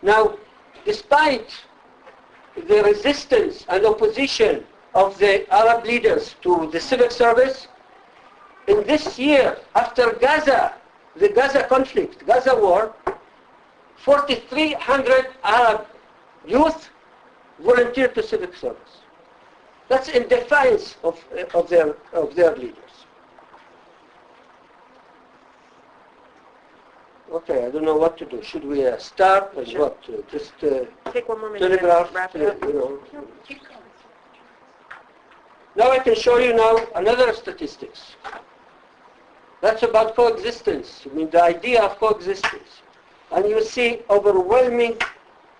Now, despite the resistance and opposition of the Arab leaders to the civil service, in this year, after Gaza, the Gaza conflict, Gaza war, 4,300 Arab youth volunteered to civic service. That's in defiance of their leaders. Okay, I don't know what to do. Should we start and what? Just take 1 more minute telegraph, and wrap it up. you know. Now I can show you now another statistics. That's about coexistence. I mean, the idea of coexistence. And you see overwhelming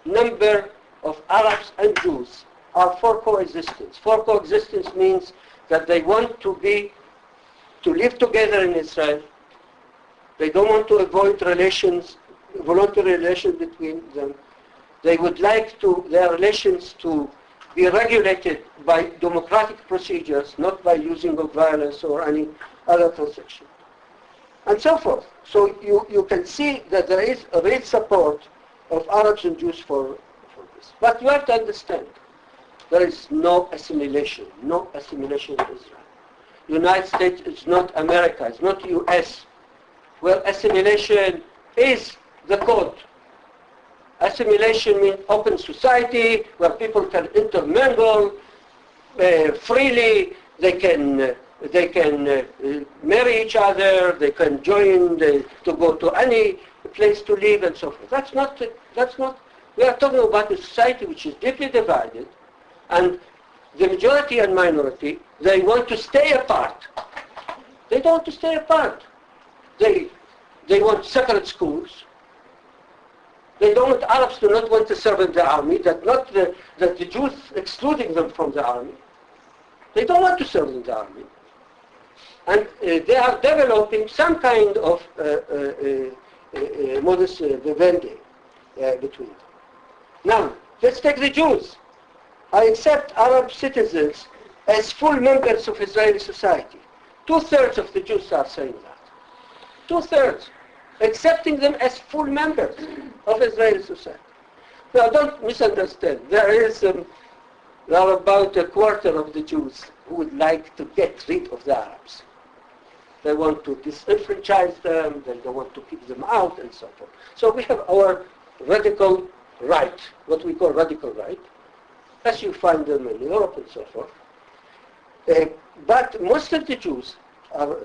number of Arabs and Jews are for coexistence. For coexistence means that they want to live together in Israel. They don't want to avoid relations, voluntary relations between them. They would like their relations to be regulated by democratic procedures, not by using of violence or any other transaction, and so forth. So you can see that there is a real support of Arabs and Jews for this. But you have to understand, there is no assimilation in Israel. United States is not America, it's not US, where assimilation is the code. Assimilation means open society where people can intermingle freely. They can marry each other. They can join to go to any place to live and so forth. That's not. We are talking about a society which is deeply divided, and the majority and minority, they want to stay apart. They don't want to stay apart. They want separate schools. They don't want Arabs do not want to serve in the army, that the Jews excluding them from the army. They don't want to serve in the army. And they are developing some kind of modus vivendi between them. Now, let's take the Jews. I accept Arab citizens as full members of Israeli society. 2/3 of the Jews are saying that. 2/3. Accepting them as full members of Israeli society. Now, don't misunderstand. There are about 1/4 of the Jews who would like to get rid of the Arabs. They want to disenfranchise them, they don't want to keep them out, and so forth. So we have our radical right, what we call radical right, as you find them in Europe and so forth. But most of the Jews are...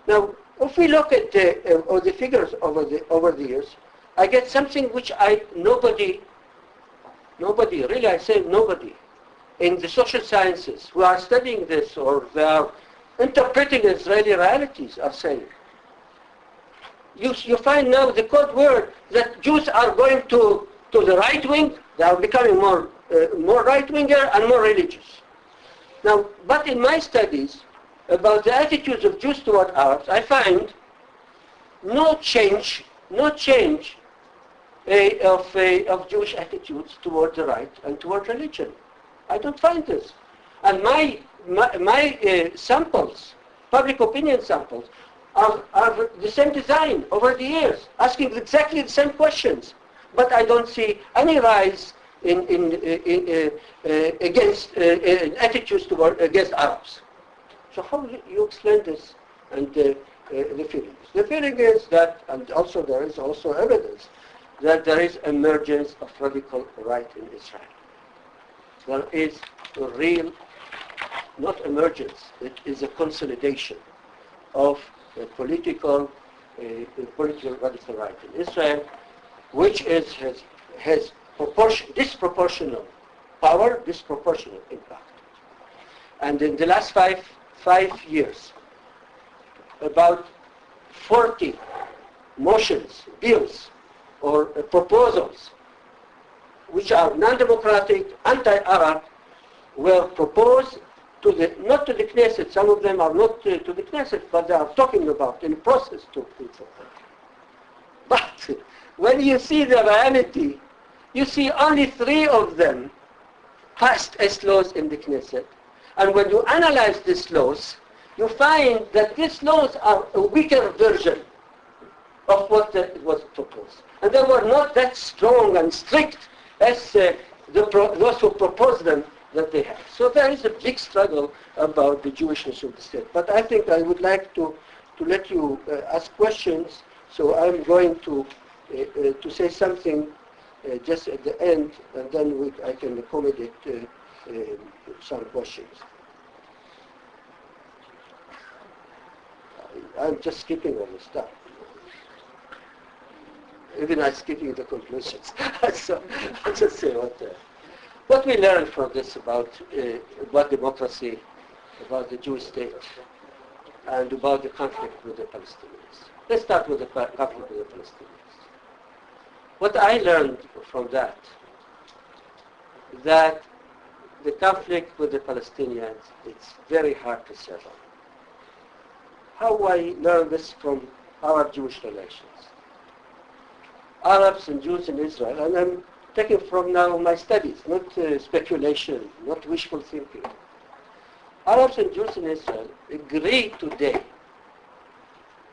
Now, if we look at the figures over the years, I get something which nobody, really I say nobody, in the social sciences who are studying this or they are interpreting Israeli realities are saying. You find now the code word that Jews are going to the right wing, they are becoming more right-winger and more religious. Now, but in my studies about the attitudes of Jews toward Arabs, I find no change of Jewish attitudes toward the right and toward religion. I don't find this. And my samples, public opinion samples, are the same design over the years, asking exactly the same questions. But I don't see any rise against attitudes against Arabs. So how do you explain this and the feelings? The feeling is that, and also there is also evidence, that there is emergence of radical right in Israel. There is a real, not emergence, it is a consolidation of a political radical right in Israel, which has disproportional power, disproportional impact. And in the last five years, about 40 motions, bills, or proposals, which are non-democratic, anti-Arab, were proposed not to the Knesset. Some of them are not to the Knesset, but they are talking about in the process to people. But when you see the reality, you see only 3 of them passed as laws in the Knesset. And when you analyze these laws, you find that these laws are a weaker version of what was proposed. And they were not that strong and strict as those who proposed them that they have. So there is a big struggle about the Jewishness of the state. But I think I would like to let you ask questions. So I'm going to say something just at the end, and then I can accommodate some questions. I'm just skipping all the stuff. Even I'm skipping the conclusions. So I'll just say what we learned from this about democracy, about the Jewish state, and about the conflict with the Palestinians. Let's start with the conflict with the Palestinians. What I learned from that the conflict with the Palestinians, it's very hard to settle. How I learned this from our Jewish relations. Arabs and Jews in Israel, and I'm taking from now my studies, not speculation, not wishful thinking. Arabs and Jews in Israel agree today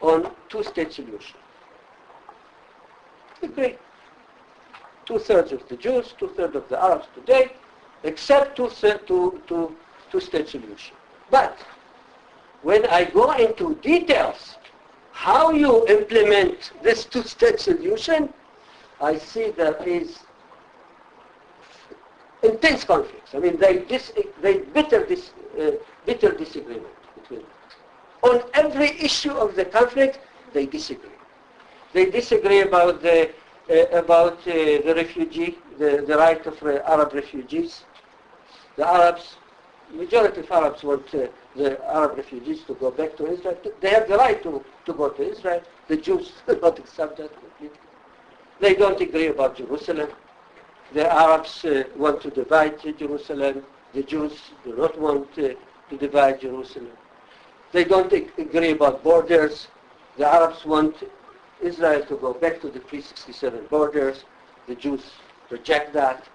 on two-state solution. Agree. 2/3 of the Jews, 2/3 of the Arabs today, accept two-state solution. But when I go into details, how you implement this two-state solution, I see there is intense conflicts. I mean, bitter disagreement between them. On every issue of the conflict, they disagree. They disagree about the refugee, the right of Arab refugees. The Arabs, majority of Arabs want the Arab refugees to go back to Israel. They have the right to go to Israel. The Jews do not accept that completely. They don't agree about Jerusalem. The Arabs want to divide Jerusalem. The Jews do not want to divide Jerusalem. They don't agree about borders. The Arabs want Israel to go back to the pre-67 borders. The Jews reject that.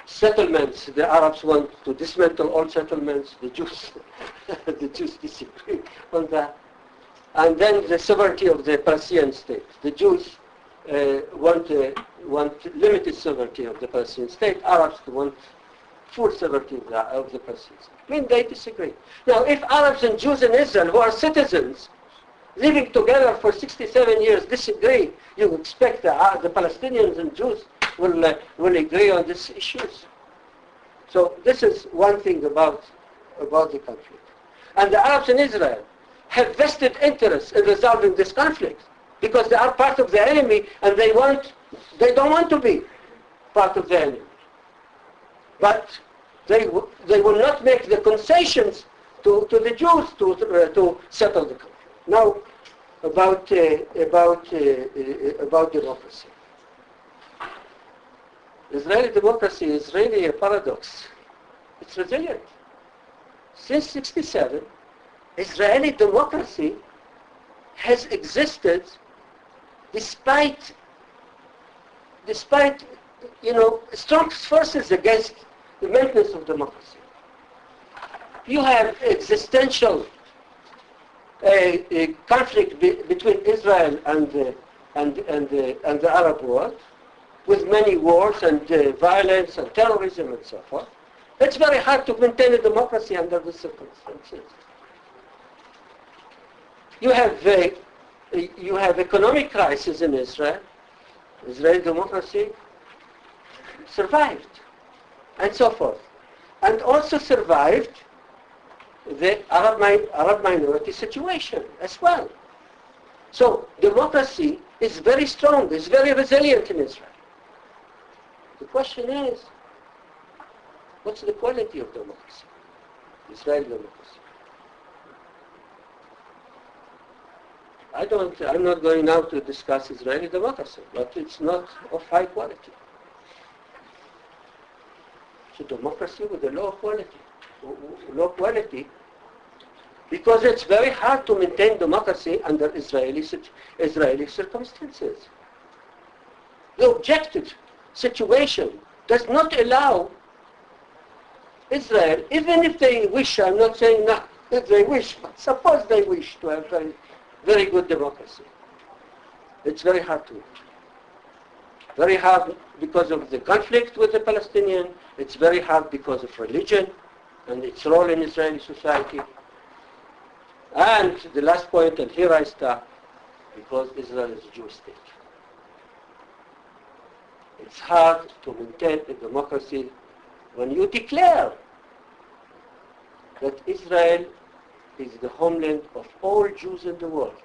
Settlements, the Arabs want to dismantle all settlements. The Jews disagree on that. And then the sovereignty of the Palestinian state. The Jews want limited sovereignty of the Palestinian state. Arabs want full sovereignty of the Palestinian state. I mean, they disagree. Now, if Arabs and Jews in Israel, who are citizens, living together for 67 years, disagree, you expect the Palestinians and Jews will agree on these issues. So this is one thing about the conflict. And the Arabs in Israel have vested interest in resolving this conflict because they are part of the enemy and they don't want to be part of the enemy. But they will not make the concessions to the Jews to settle the conflict. Now, about democracy. Israeli democracy is really a paradox. It's resilient. Since '67, Israeli democracy has existed despite strong forces against the maintenance of democracy. You have existential conflict between Israel and the Arab world, with many wars and violence and terrorism and so forth. It's very hard to maintain a democracy under these circumstances. You have economic crisis in Israel. Israeli democracy survived, and so forth, and also survived the Arab minority situation as well. So democracy is very strong, is very resilient in Israel. The question is, what's the quality of democracy, Israeli democracy? I'm not going now to discuss Israeli democracy, but it's not of high quality. It's a democracy with a low quality, because it's very hard to maintain democracy under Israeli circumstances. The objective situation does not allow Israel, even if they wish, I'm not saying not that they wish, but suppose they wish to have very good democracy. It's very hard to. Very hard because of the conflict with the Palestinian. It's very hard because of religion and its role in Israeli society. And the last point, and here I stop, because Israel is a Jewish state. It's hard to maintain a democracy when you declare that Israel is the homeland of all Jews in the world,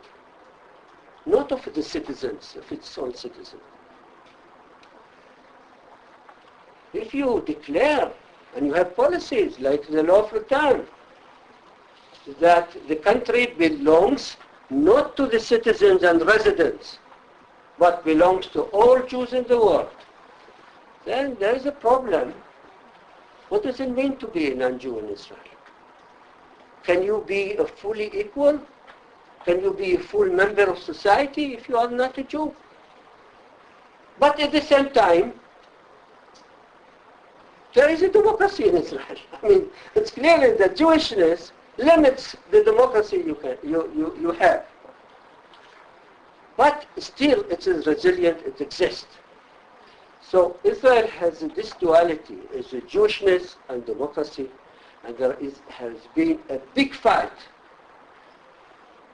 not of the citizens, of its own citizens. If you declare, and you have policies like the law of return, that the country belongs not to the citizens and residents, but belongs to all Jews in the world, then there is a problem. What does it mean to be a non-Jew in Israel? Can you be a fully equal? Can you be a full member of society if you are not a Jew? But at the same time, there is a democracy in Israel. I mean, it's clearly that Jewishness limits the democracy you have. But still, it is resilient, it exists. So Israel has this duality, is a Jewishness and democracy, and there has been a big fight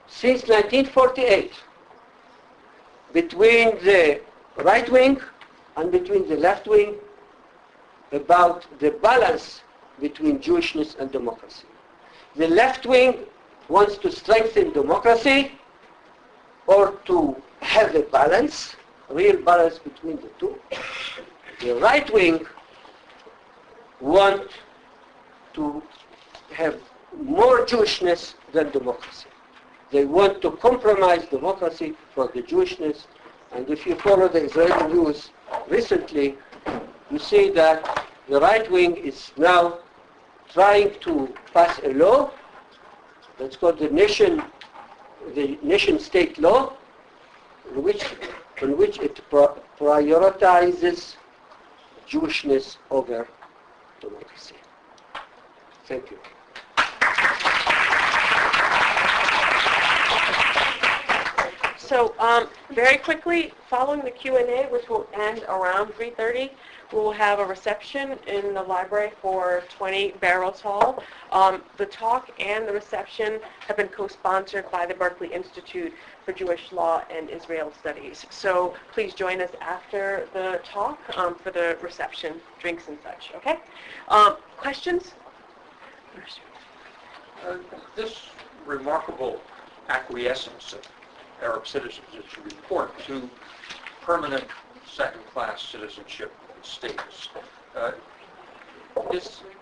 since 1948 between the right wing and between the left wing about the balance between Jewishness and democracy. The left wing wants to strengthen democracy or to have a balance, real balance between the two. The right wing want to have more Jewishness than democracy. They want to compromise democracy for the Jewishness. And if you follow the Israeli news recently, you see that the right wing is now trying to pass a law that's called the nation-state law, in which it prioritizes Jewishness over democracy. Thank you. So very quickly, following the Q&A, which will end around 3:30, we will have a reception in the library for 20 Barrows Hall. The talk and the reception have been co-sponsored by the Berkeley Institute for Jewish Law and Israel Studies. So please join us after the talk for the reception, drinks and such, okay? Questions? This remarkable acquiescence of Arab citizens that you report to permanent second-class citizenship status.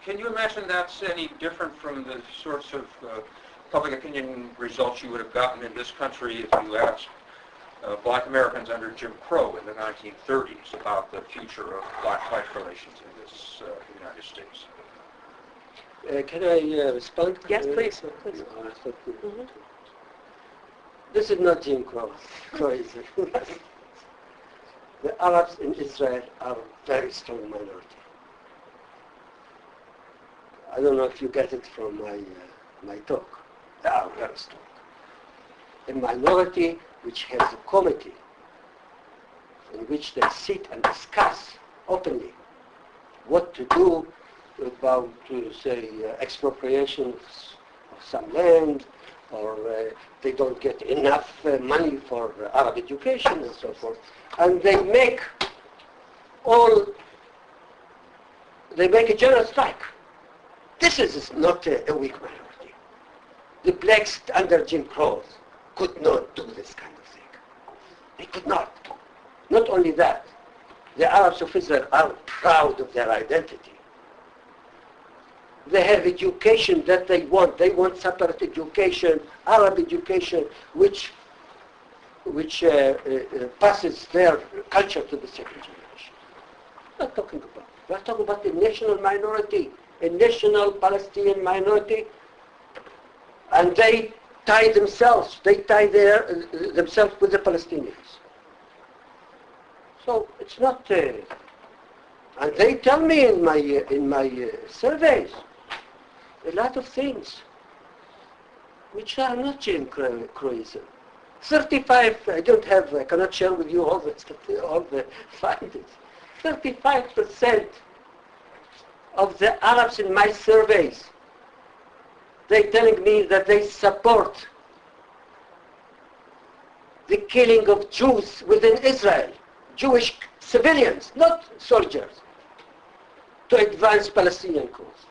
Can you imagine that's any different from the sorts of public opinion results you would have gotten in this country if you asked black Americans under Jim Crow in the 1930s about the future of black-white relations in this United States? Can I respond? Yes, please. This is not Jim Crowism. The Arabs in Israel are a very strong minority. I don't know if you get it from my talk. They are very strong. A minority which has a committee in which they sit and discuss openly what to do about, say, expropriation of some land, or they don't get enough money for Arab education and so forth. And they make a general strike. This is not a weak minority. The blacks under Jim Crow could not do this kind of thing. They could not. Not only that, the Arabs of Israel are proud of their identity. They have education that they want. They want separate education, Arab education, which passes their culture to the second generation. We're not talking about. We're talking about a national minority, a national Palestinian minority, and they tie themselves. They tie themselves with the Palestinians. So it's not. And they tell me in my surveys a lot of things which are not Jim Crowism. 35, I cannot share with you all the findings. 35% of the Arabs in my surveys, they're telling me that they support the killing of Jews within Israel, Jewish civilians, not soldiers. to advance Palestinian cause.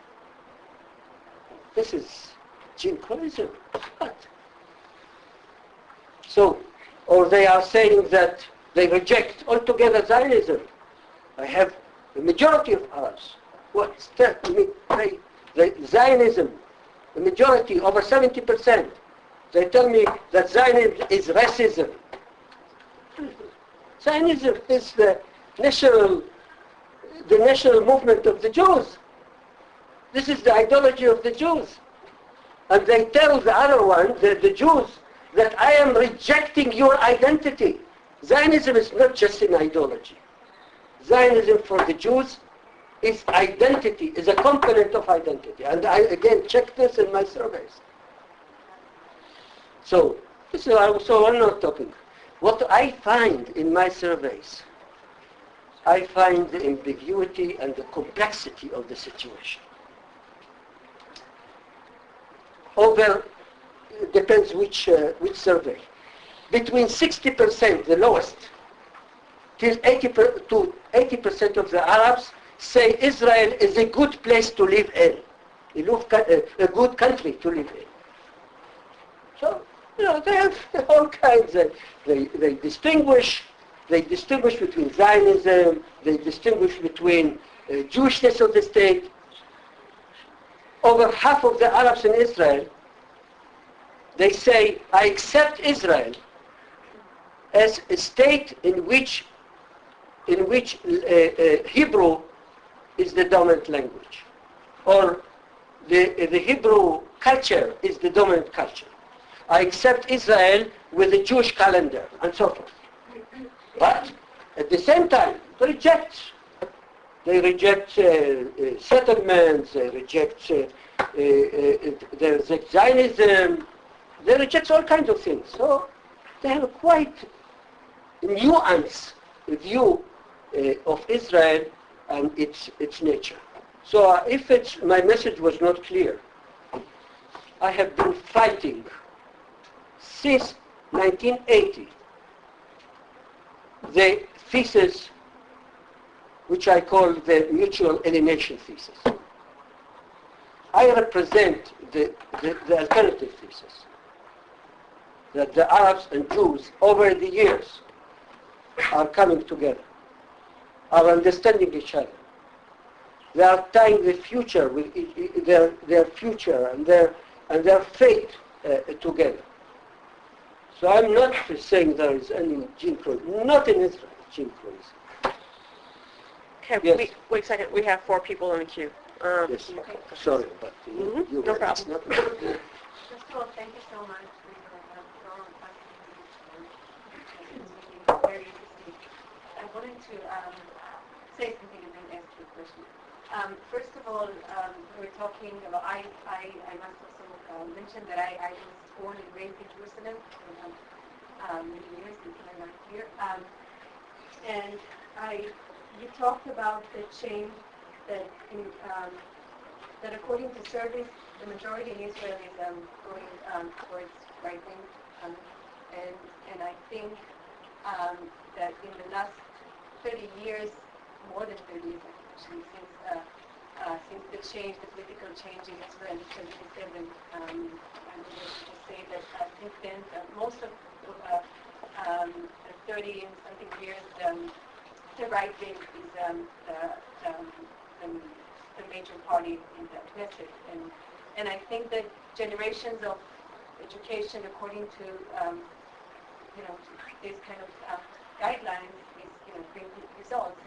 This is Jim Crowism. What? So, or they are saying that they reject altogether Zionism. I have the majority of Arabs Zionism, the majority, over 70%, they tell me that Zionism is racism. Zionism is the national movement of the Jews. This is the ideology of the Jews. And they tell the other one, the Jews, that I am rejecting your identity. Zionism is not just an ideology. Zionism for the Jews is identity, is a component of identity. And I, again, check this in my surveys. So, I'm not talking. What I find in my surveys, I find the ambiguity and the complexity of the situation. Depends which survey. Between 60%, the lowest, till 80% of the Arabs say Israel is a good place to live in, a good country to live in. So, they have all kinds. They distinguish between Zionism. They distinguish between Jewishness of the state. Over half of the Arabs in Israel, they say, I accept Israel as a state in which Hebrew is the dominant language, or the Hebrew culture is the dominant culture. I accept Israel with a Jewish calendar, and so forth. But at the same time, they reject settlements, they reject Zionism, they reject all kinds of things. So they have a quite nuanced view of Israel and its nature. So if my message was not clear, I have been fighting since 1980 the thesis which I call the mutual alienation thesis. I represent the alternative thesis, that the Arabs and Jews over the years are coming together, are understanding each other. They are tying the future with their future and their fate together. So I'm not saying there is any Jim Crow, not in Israel, Jim Crow. Okay, Yes. wait a second. We have 4 people in the queue. Yes, sorry, but you No problem. Not First of all, thank you so much for your thorough questions. Very interesting. I wanted to say something and then ask you a question. First of all, we were talking about, I must also mention that I was born and raised in Jerusalem for many years until I got here. And you talked about the change that according to surveys, the majority in Israel is going towards right wing, and I think that in the last 30 years, more than 30 years actually, since the change, the political change in Israel in 1977, I would just say that since then, most of the 30 and something years, the right wing is the major party in the Knesset, and I think that generations of education, according to this kind of guidelines, is bring results,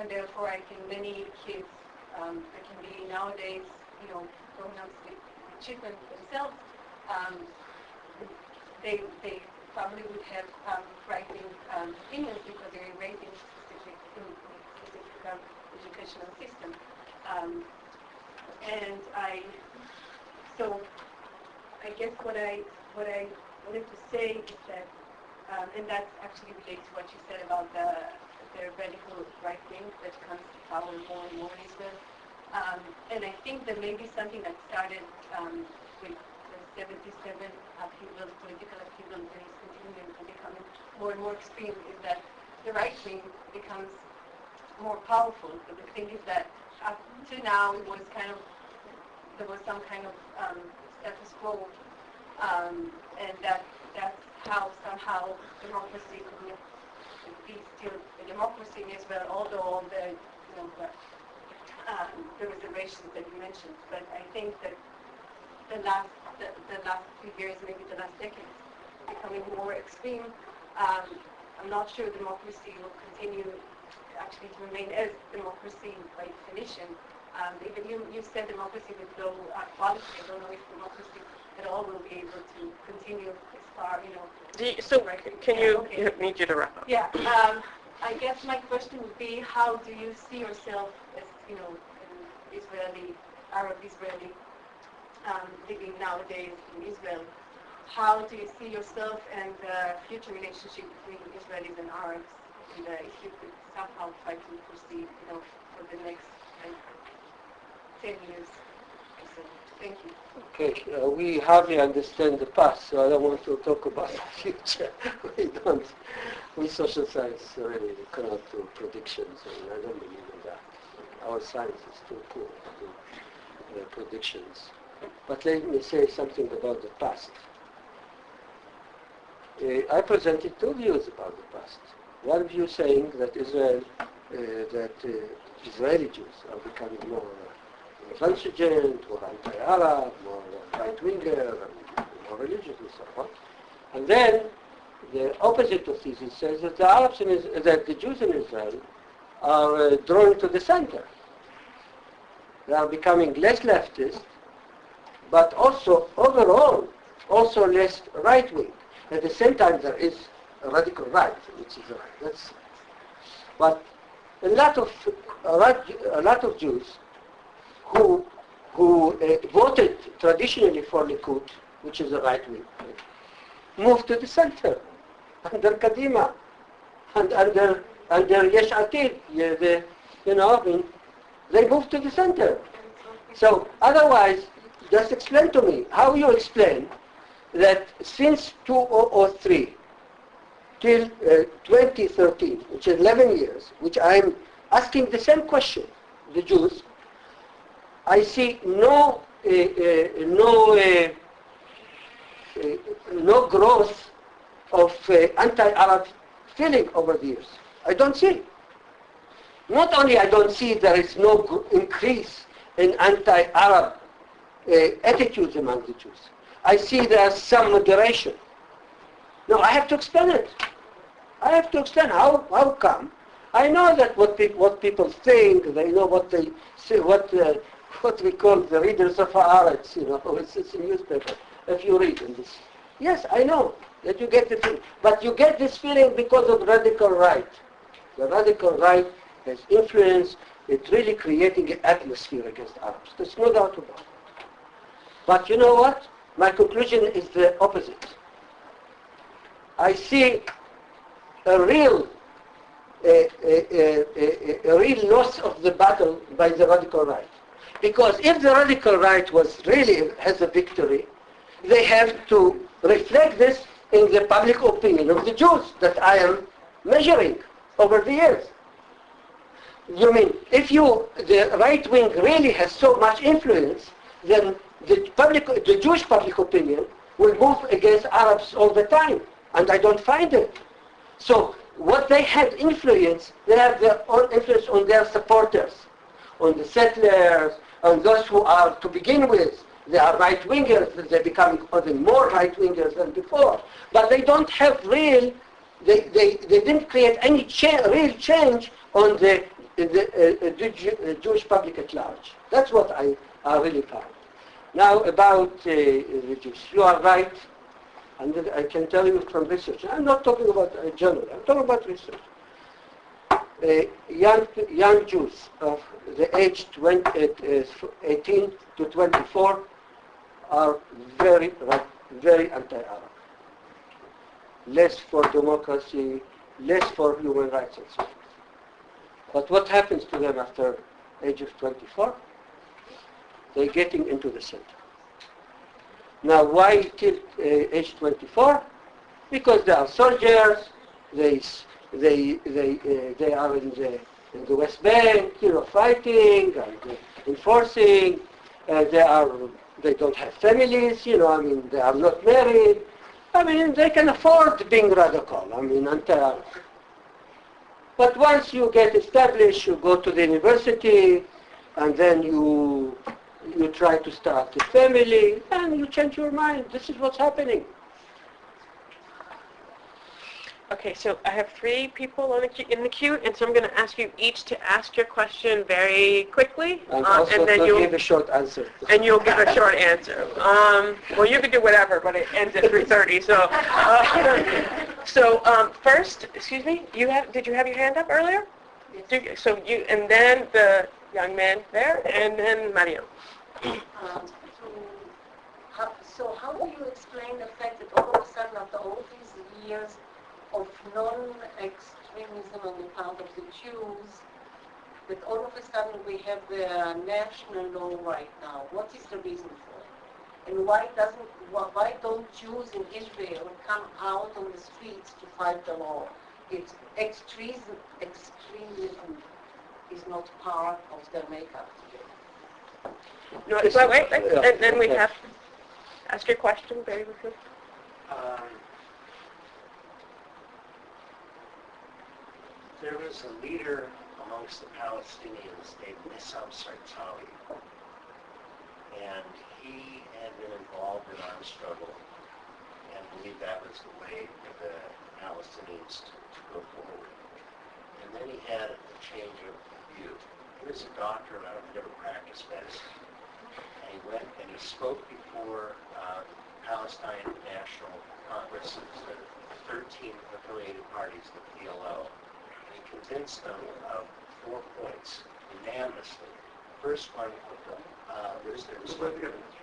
and therefore I think many kids that can be nowadays growing up with children themselves, they probably would have right-wing opinions because they're raised in a specific educational system. And so I guess what I wanted to say is that, and that actually relates to what you said about the radical right wing that comes to power more and more in Israel. And I think that maybe something that started with the 77 upheaval, political upheaval, and is continuing and becoming more and more extreme, is that the right wing becomes more powerful. But the thing is that up to now, it was kind of, there was some kind of status quo, and that's how somehow democracy could be still a democracy in Israel, although all the, the reservations that you mentioned. But I think that the last few years, maybe the last decade, becoming more extreme. I'm not sure democracy will continue actually to remain as democracy by definition. Even you said democracy with low quality. I don't know if democracy at all will be able to continue as far, So can you, Okay. I need you to wrap up. Yeah, I guess my question would be, how do you see yourself as, an Israeli, Arab Israeli, living nowadays in Israel? How do you see yourself and the future relationship between Israelis and Arabs? And if you could somehow try to foresee, for the next 10 years or so. Thank you. Okay, we hardly understand the past, so I don't want to talk about the future. We social science really cannot do predictions, and I don't believe in that. Our science is too poor to do predictions. But let me say something about the past. I presented two views about the past. One view saying that Israeli Jews are becoming more intransigent, more anti-Arab, more right-winger, and more religious, and so on. And then the opposite of this says that that the Jews in Israel are drawing to the center. They are becoming less leftist, but also overall, also less right-wing. At the same time, there is a radical right, which is right. But a lot of Jews who voted traditionally for Likud, which is the right wing, moved to the center under Kadima and under Yesh Atid. They moved to the center. So otherwise, just explain to me how you explain that since 2003 till 2013, which is 11 years, which I'm asking the same question, the Jews, I see no growth of anti-Arab feeling over the years. I don't see. Not only I don't see there is no increase in anti-Arab attitudes among the Jews. I see there's some moderation. No, I have to explain it. I have to explain how come. I know that what people think. They know what they say. What we call the readers of Haaretz. It's a newspaper. If you read in this, yes, I know that you get the feeling, but you get this feeling because of radical right. The radical right has influence. It's really creating an atmosphere against Arabs. There's no doubt about it. But you know what? My conclusion is the opposite. I see a real loss of the battle by the radical right. Because if the radical right has a victory, they have to reflect this in the public opinion of the Jews that I am measuring over the years. You mean, if the right wing really has so much influence, then the Jewish public opinion will move against Arabs all the time, and I don't find it. So what they had influence, they have their own influence on their supporters, on the settlers, on those who are, to begin with, they are right-wingers, they're becoming even more right-wingers than before. But they don't have they didn't create any real change on the Jewish public at large. That's what I really found. Now about the Jews. You are right, and I can tell you from research. I'm not talking about a journal. I'm talking about research. Young Jews of the age 18 to 24 are very anti-Arab. Less for democracy, less for human rights and so on. But what happens to them after age of 24? They're getting into the center. Now, why till age 24? Because they are soldiers. They are in in the West Bank, fighting and enforcing. They don't have families, they are not married. They can afford being radical. But once you get established, you go to the university, and then you try to start a family, and you change your mind. This is what's happening. Okay, so I have 3 people in the queue, and so I'm going to ask you each to ask your question very quickly, And also and then to you'll give a short answer. and you'll give a short answer. Well, you can do whatever, but it ends at 3:30. So, first, excuse me, did you have your hand up earlier? Yes. So and then the young man there, and then Mario. So how do you explain the fact that all of a sudden, after all these years of non-extremism on the part of the Jews, that all of a sudden we have the national law right now? What is the reason for it? And why don't Jews in Israel come out on the streets to fight the law? It's extremism is not part of their makeup today. No, wait, and then we have ask your question very briefly. There was a leader amongst the Palestinians named Nissam Sartawi, and he had been involved in armed struggle and believed that was the way for the Palestinians to go forward. And then he had a change of view. He was a doctor, and I don't ever practiced medicine. And he went and he spoke before Palestine National Congress, the 13 affiliated parties, the PLO. Convinced them of 4 points unanimously. First one, there's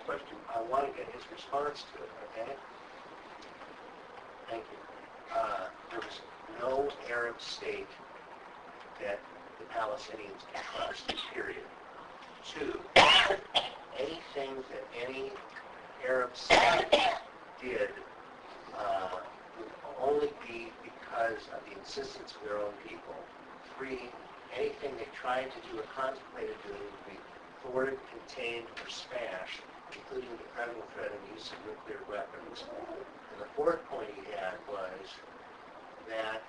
question. I want to get his response to it, okay? Thank you. There was no Arab state that the Palestinians can trust, period. 2, anything that any Arab state did would only be because of the insistence of their own people. 3, anything they tried to do or contemplated doing would be thwarted, contained, or smashed, including the credible threat and use of nuclear weapons. And the 4th point he had was that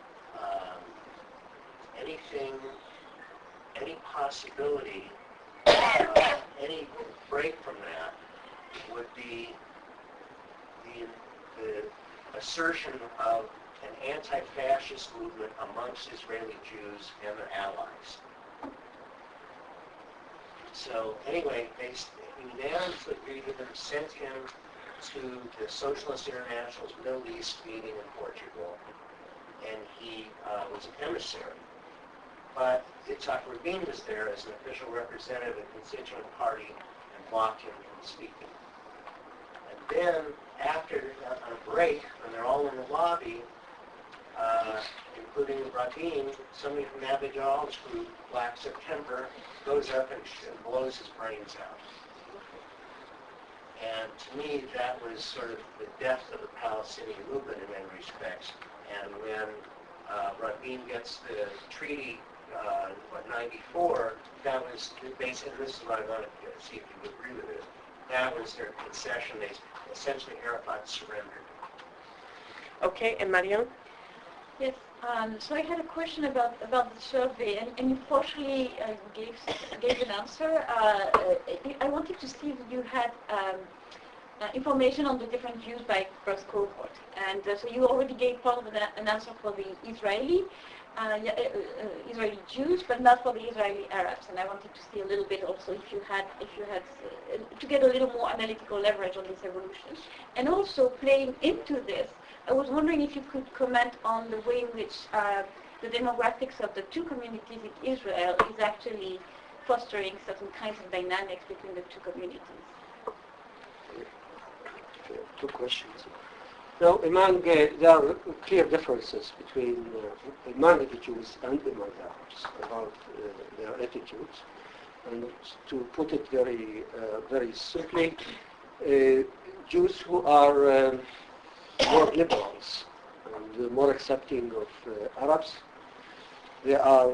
any possibility, any break from that would be the assertion of an anti-fascist movement amongst Israeli Jews and their allies. So anyway, they unanimously agreed with him, sent him to the Socialist International's Middle East meeting in Portugal, and he was an emissary. But Yitzhak Rabin was there as an official representative of the constituent party and blocked him from speaking. And then, after a break, when they're all in the lobby, including Rabin, somebody from Abidjal's group, Black September, goes up and blows his brains out. And to me, that was sort of the death of the Palestinian movement in many respects. And when Rabin gets the treaty, 94, that was basically, this is what I want to see if you would agree with it, that was their concession. They essentially, Arafat surrendered. Okay, and Marion? Yes, so I had a question about the survey, and you partially gave an answer. I wanted to see if you had information on the different views by cross cohort, and so you already gave part of an answer for the Israeli Jews, but not for the Israeli Arabs. And I wanted to see a little bit also if you had to get a little more analytical leverage on this evolution, and also playing into this. I was wondering if you could comment on the way in which the demographics of the two communities in Israel is actually fostering certain kinds of dynamics between the two communities. Two questions. Now, there are clear differences between among the Jews and among the Arabs about their attitudes. And to put it very simply, Jews who are more liberals and more accepting of Arabs, they are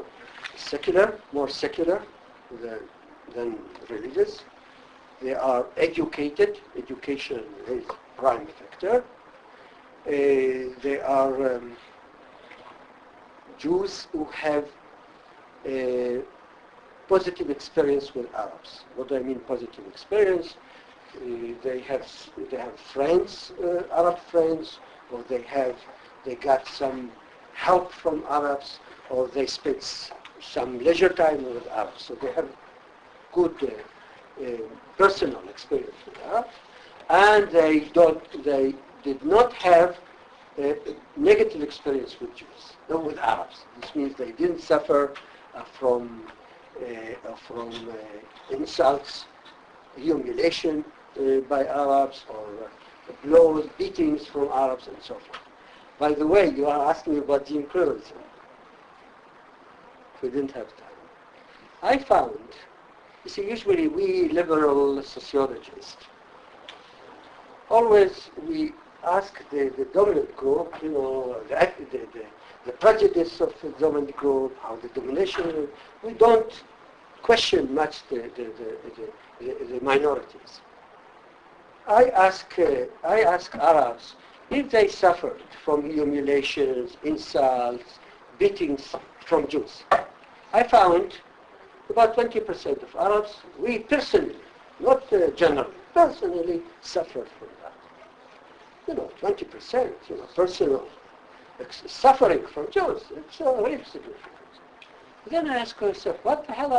secular, more secular than religious. They are educated. Education is prime factor. They are Jews who have a positive experience with Arabs. What do I mean positive experience? They have friends, Arab friends, or they got some help from Arabs, or they spent some leisure time with Arabs. So they have good personal experience with Arabs, and they did not have a negative experience with Jews, no, with Arabs. This means they didn't suffer from insults, humiliation by Arabs, or blows, beatings from Arabs, and so forth. By the way, you are asking about Jim Crow's. We didn't have time. I found, you see, usually we liberal sociologists, always we ask the dominant group, you know, the prejudice of the dominant group, how the domination, we don't question much the minorities. I ask Arabs if they suffered from humiliations, insults, beatings from Jews. I found about 20% of Arabs, we personally, not generally, personally suffered from that. You know, 20%, you know, personal suffering from Jews. It's really significant. Then I ask myself, what the hell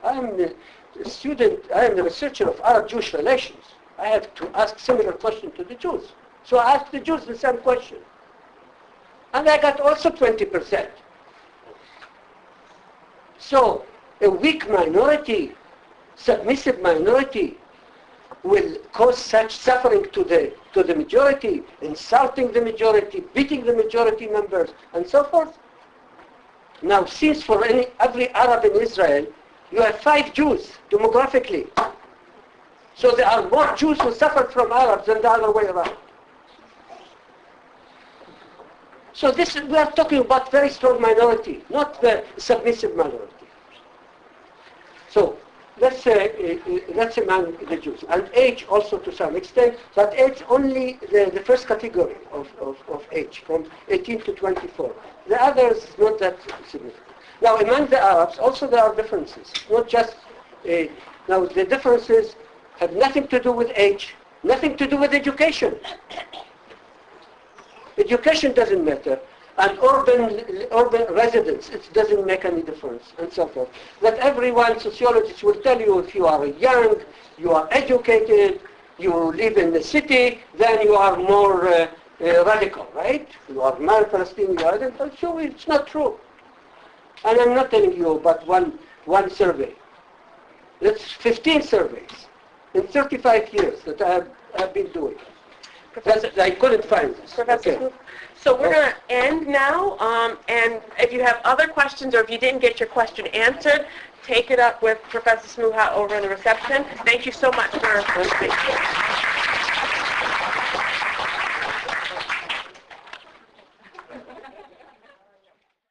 I'm a student, I am the researcher of Arab-Jewish relations. I have to ask similar question to the Jews. So I asked the Jews the same question. And I got also 20%. So a weak minority, submissive minority, will cause such suffering to the majority, insulting the majority, beating the majority members, and so forth. Now, since for every Arab in Israel, you have 5 Jews demographically. So there are more Jews who suffered from Arabs than the other way around. So we are talking about very strong minority, not the submissive minority. So that's among the Jews. And age also to some extent, but age only the first category of age, from 18 to 24. The others not that significant. Now among the Arabs also there are differences, not just, now the differences have nothing to do with age, nothing to do with education. Education doesn't matter. And urban residence, it doesn't make any difference, and so forth. That everyone, sociologists will tell you, if you are young, you are educated, you live in the city, then you are more radical, right? You are Palestinian, you are radical. So it's not true. And I'm not telling you about one survey. It's 15 surveys in 35 years that I have been doing. I couldn't find this. Professor Okay. So we're going to end now, and if you have other questions or if you didn't get your question answered, take it up with Professor Smuha over in the reception. Thank you so much for speaking.